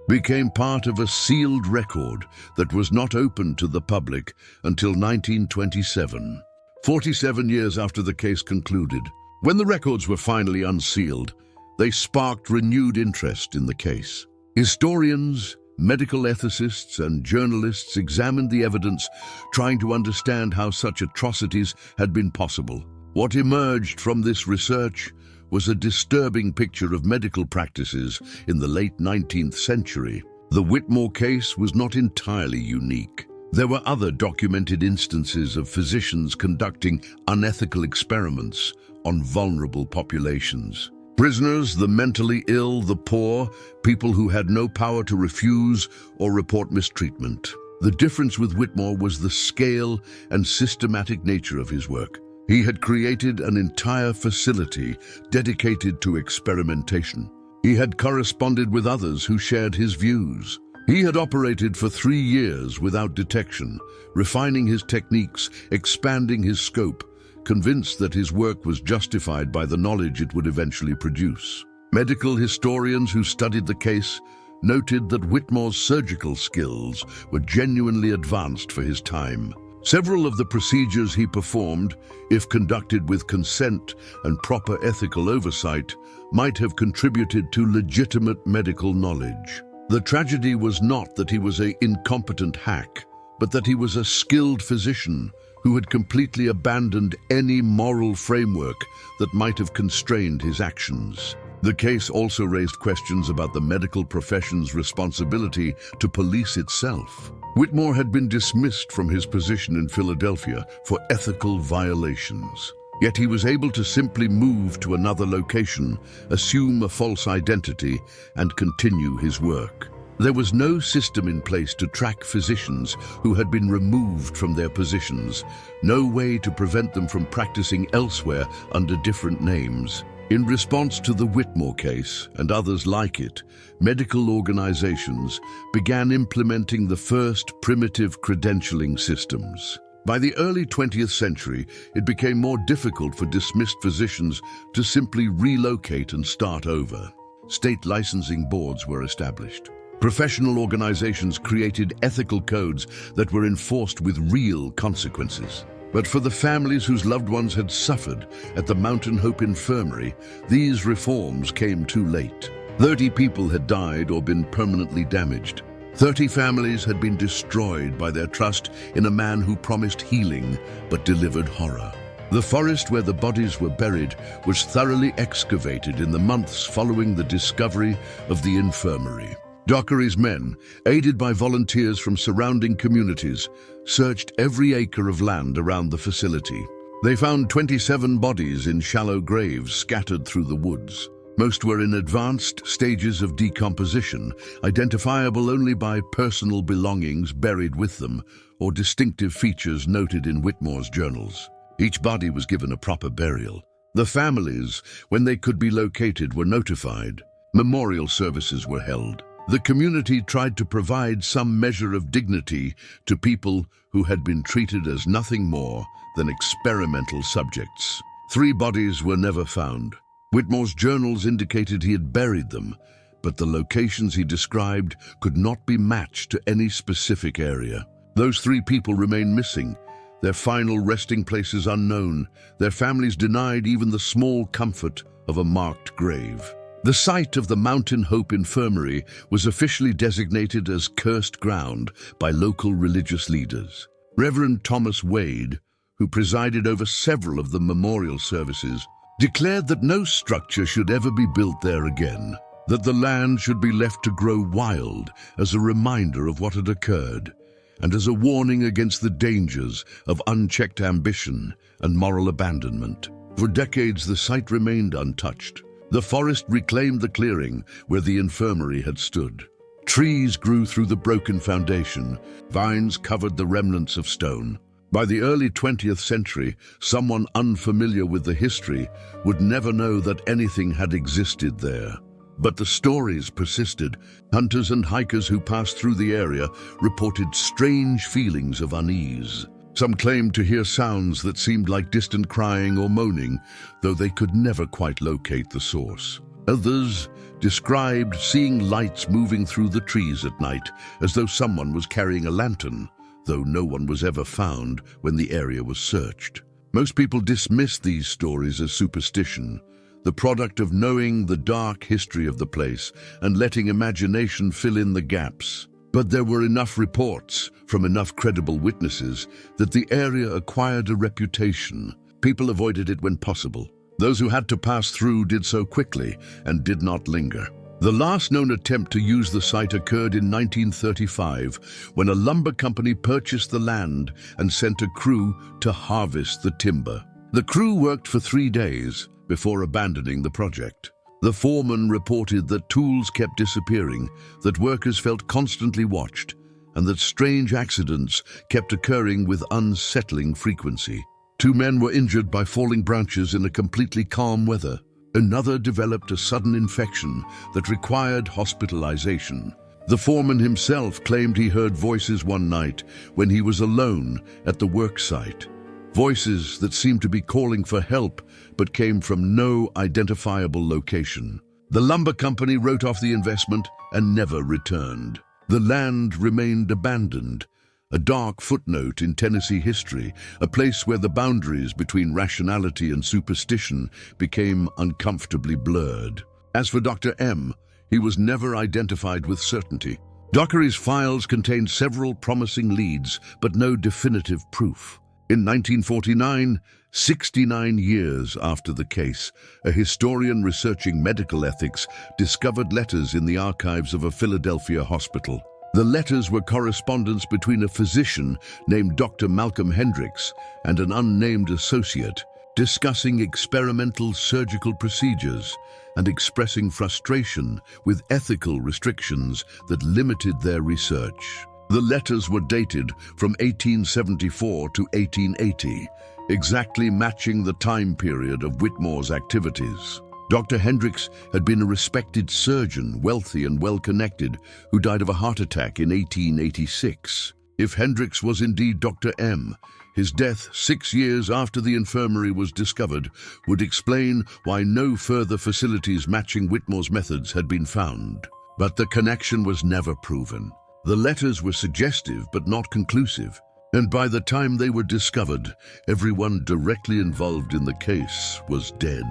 became part of a sealed record that was not open to the public until 1927, 47 years after the case concluded. When the records were finally unsealed, They sparked renewed interest in the case. Historians, medical ethicists, and journalists examined the evidence, trying to understand how such atrocities had been possible. What emerged from this research was a disturbing picture of medical practices in the late 19th century. The Whitmore case was not entirely unique. There were other documented instances of physicians conducting unethical experiments on vulnerable populations. Prisoners, the mentally ill, the poor, people who had no power to refuse or report mistreatment. The difference with Whitmore was the scale and systematic nature of his work. He had created an entire facility dedicated to experimentation. He had corresponded with others who shared his views. He had operated for 3 years without detection, refining his techniques, expanding his scope, convinced that his work was justified by the knowledge it would eventually produce. Medical historians who studied the case noted that Whitmore's surgical skills were genuinely advanced for his time. Several of the procedures he performed, if conducted with consent and proper ethical oversight, might have contributed to legitimate medical knowledge. The tragedy was not that he was an incompetent hack, but that he was a skilled physician who had completely abandoned any moral framework that might have constrained his actions. The case also raised questions about the medical profession's responsibility to police itself. Whitmore had been dismissed from his position in Philadelphia for ethical violations. Yet he was able to simply move to another location, assume a false identity, and continue his work. There was no system in place to track physicians who had been removed from their positions, no way to prevent them from practicing elsewhere under different names. In response to the Whitmore case and others like it, medical organizations began implementing the first primitive credentialing systems. By the early 20th century, it became more difficult for dismissed physicians to simply relocate and start over. State licensing boards were established. Professional organizations created ethical codes that were enforced with real consequences. But for the families whose loved ones had suffered at the Mountain Hope Infirmary, these reforms came too late. 30 people had died or been permanently damaged. 30 families had been destroyed by their trust in a man who promised healing but delivered horror. The forest where the bodies were buried was thoroughly excavated in the months following the discovery of the infirmary. Dockery's men, aided by volunteers from surrounding communities, searched every acre of land around the facility. They found 27 bodies in shallow graves scattered through the woods. Most were in advanced stages of decomposition, identifiable only by personal belongings buried with them or distinctive features noted in Whitmore's journals. Each body was given a proper burial. The families, when they could be located, were notified. Memorial services were held. The community tried to provide some measure of dignity to people who had been treated as nothing more than experimental subjects. 3 bodies were never found. Whitmore's journals indicated he had buried them, but the locations he described could not be matched to any specific area. Those 3 people remain missing, their final resting places unknown, their families denied even the small comfort of a marked grave. The site of the Mountain Hope Infirmary was officially designated as cursed ground by local religious leaders. Reverend Thomas Wade, who presided over several of the memorial services, declared that no structure should ever be built there again, that the land should be left to grow wild as a reminder of what had occurred, and as a warning against the dangers of unchecked ambition and moral abandonment. For decades, the site remained untouched. The forest reclaimed the clearing where the infirmary had stood. Trees grew through the broken foundation. Vines covered the remnants of stone. By the early 20th century, someone unfamiliar with the history would never know that anything had existed there. But the stories persisted. Hunters and hikers who passed through the area reported strange feelings of unease. Some claimed to hear sounds that seemed like distant crying or moaning, though they could never quite locate the source. Others described seeing lights moving through the trees at night, as though someone was carrying a lantern, though no one was ever found when the area was searched. Most people dismissed these stories as superstition. the product of knowing the dark history of the place and letting imagination fill in the gaps. But there were enough reports from enough credible witnesses that the area acquired a reputation. People avoided it when possible. Those who had to pass through did so quickly and did not linger. The last known attempt to use the site occurred in 1935, when a lumber company purchased the land and sent a crew to harvest the timber. The crew worked for 3 days before abandoning the project. The foreman reported that tools kept disappearing, that workers felt constantly watched, and that strange accidents kept occurring with unsettling frequency. 2 men were injured by falling branches in a completely calm weather. Another developed a sudden infection that required hospitalization. The foreman himself claimed he heard voices one night when he was alone at the work site. Voices that seemed to be calling for help but came from no identifiable location. The lumber company wrote off the investment and never returned. The land remained abandoned, a dark footnote in Tennessee history, a place where the boundaries between rationality and superstition became uncomfortably blurred. As for Dr. M, he was never identified with certainty. Dockery's files contained several promising leads, but no definitive proof. In 1949, 69 years after the case, a historian researching medical ethics discovered letters in the archives of a Philadelphia hospital. The letters were correspondence between a physician named Dr. Malcolm Hendricks and an unnamed associate, discussing experimental surgical procedures and expressing frustration with ethical restrictions that limited their research. The letters were dated from 1874 to 1880, exactly matching the time period of Whitmore's activities. Dr. Hendricks had been a respected surgeon, wealthy and well-connected, who died of a heart attack in 1886. If Hendricks was indeed Dr. M, his death 6 years after the infirmary was discovered would explain why no further facilities matching Whitmore's methods had been found. But the connection was never proven. The letters were suggestive but not conclusive, and by the time they were discovered, everyone directly involved in the case was dead.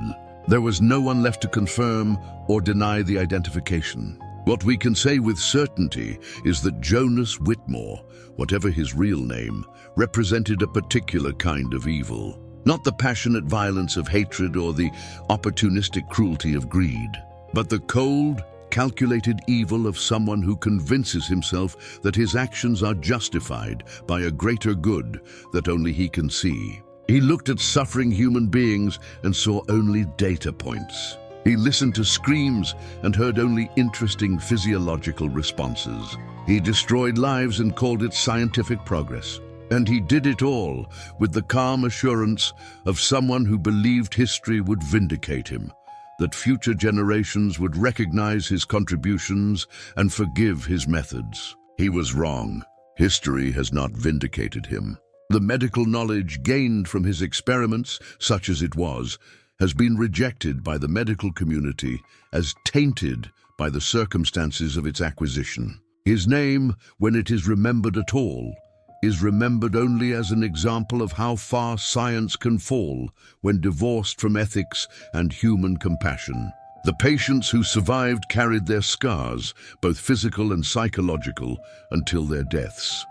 There was no one left to confirm or deny the identification. What we can say with certainty is that Jonas Whitmore, whatever his real name, represented a particular kind of evil. Not the passionate violence of hatred or the opportunistic cruelty of greed, but the cold, calculated evil of someone who convinces himself that his actions are justified by a greater good that only he can see. He looked at suffering human beings and saw only data points. He listened to screams and heard only interesting physiological responses. He destroyed lives and called it scientific progress. And he did it all with the calm assurance of someone who believed history would vindicate him, that future generations would recognize his contributions and forgive his methods. He was wrong. History has not vindicated him. The medical knowledge gained from his experiments, such as it was, has been rejected by the medical community as tainted by the circumstances of its acquisition. His name, when it is remembered at all, is remembered only as an example of how far science can fall when divorced from ethics and human compassion. The patients who survived carried their scars, both physical and psychological, until their deaths.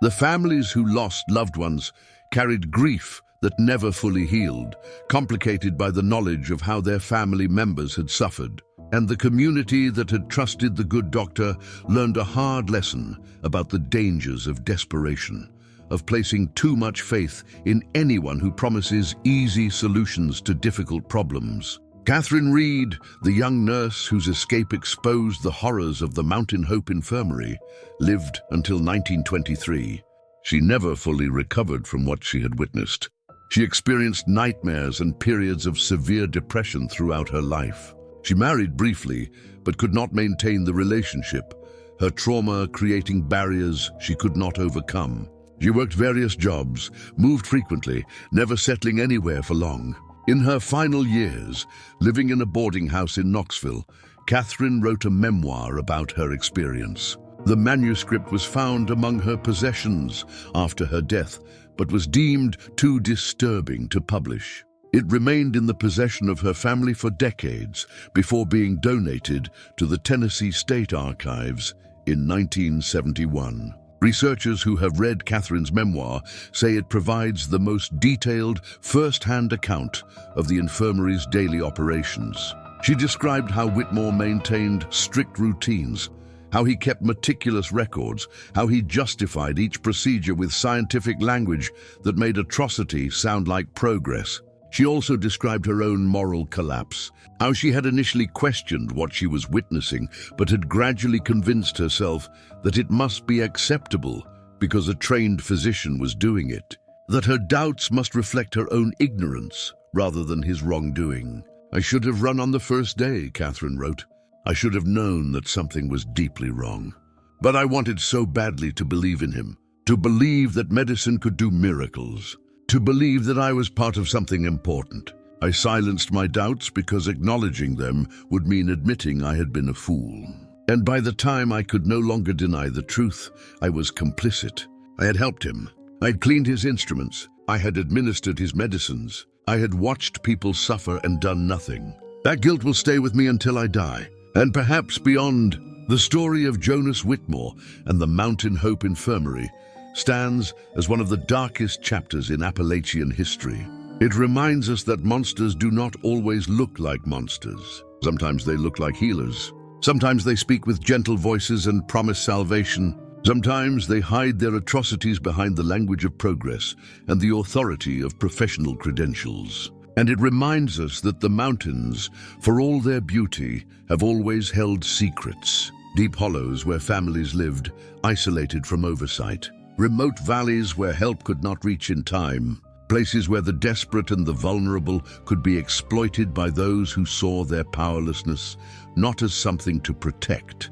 The families who lost loved ones carried grief that never fully healed, complicated by the knowledge of how their family members had suffered. And the community that had trusted the good doctor learned a hard lesson about the dangers of desperation, of placing too much faith in anyone who promises easy solutions to difficult problems. Catherine Reed, the young nurse whose escape exposed the horrors of the Mountain Hope Infirmary, lived until 1923. She never fully recovered from what she had witnessed. She experienced nightmares and periods of severe depression throughout her life. She married briefly, but could not maintain the relationship, her trauma creating barriers she could not overcome. She worked various jobs, moved frequently, never settling anywhere for long. In her final years, living in a boarding house in Knoxville, Catherine wrote a memoir about her experience. The manuscript was found among her possessions after her death, but was deemed too disturbing to publish. It remained in the possession of her family for decades before being donated to the Tennessee State Archives in 1971. Researchers who have read Catherine's memoir say it provides the most detailed, first-hand account of the infirmary's daily operations. She described how Whitmore maintained strict routines, how he kept meticulous records, how he justified each procedure with scientific language that made atrocity sound like progress. She also described her own moral collapse, how she had initially questioned what she was witnessing, but had gradually convinced herself that it must be acceptable because a trained physician was doing it, that her doubts must reflect her own ignorance rather than his wrongdoing. "I should have run on the first day," Catherine wrote. "I should have known that something was deeply wrong. But I wanted so badly to believe in him, to believe that medicine could do miracles, to believe that I was part of something important. I silenced my doubts because acknowledging them would mean admitting I had been a fool. And by the time I could no longer deny the truth, I was complicit. I had helped him. I had cleaned his instruments. I had administered his medicines. I had watched people suffer and done nothing. That guilt will stay with me until I die, and perhaps beyond." The story of Jonas Whitmore and the Mountain Hope Infirmary stands as one of the darkest chapters in Appalachian history. It reminds us that monsters do not always look like monsters. Sometimes they look like healers. Sometimes they speak with gentle voices and promise salvation. Sometimes they hide their atrocities behind the language of progress and the authority of professional credentials. And it reminds us that the mountains, for all their beauty, have always held secrets. Deep hollows where families lived, isolated from oversight. Remote valleys where help could not reach in time. Places where the desperate and the vulnerable could be exploited by those who saw their powerlessness not as something to protect,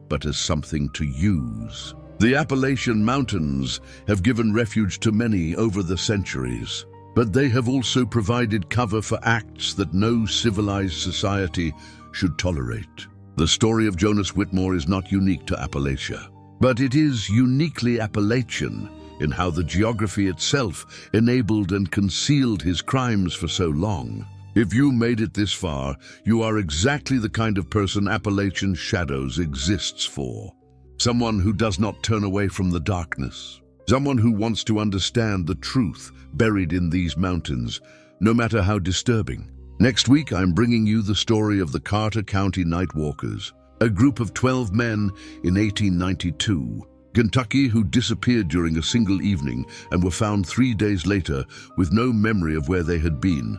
but as something to use. The Appalachian Mountains have given refuge to many over the centuries, but they have also provided cover for acts that no civilized society should tolerate. The story of Jonas Whitmore is not unique to Appalachia, but it is uniquely Appalachian in how the geography itself enabled and concealed his crimes for so long. If you made it this far, you are exactly the kind of person Appalachian Shadows exists for. Someone who does not turn away from the darkness. Someone who wants to understand the truth buried in these mountains, no matter how disturbing. Next week, I'm bringing you the story of the Carter County Nightwalkers, a group of 12 men in 1892. Kentucky, who disappeared during a single evening and were found 3 days later with no memory of where they had been,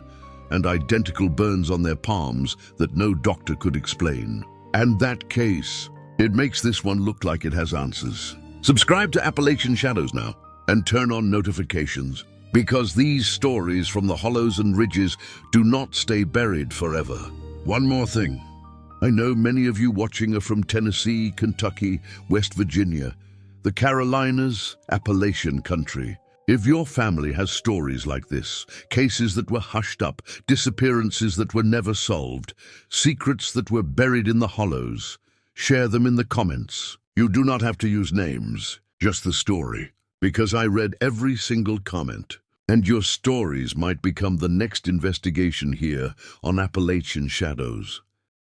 and identical burns on their palms that no doctor could explain. And that case, it makes this one look like it has answers. Subscribe to Appalachian Shadows now and turn on notifications, because these stories from the hollows and ridges do not stay buried forever. One more thing. I know many of you watching are from Tennessee, Kentucky, West Virginia, the Carolinas, Appalachian country. If your family has stories like this, cases that were hushed up, disappearances that were never solved, secrets that were buried in the hollows, share them in the comments. You do not have to use names, just the story, because I read every single comment, and your stories might become the next investigation here on Appalachian Shadows.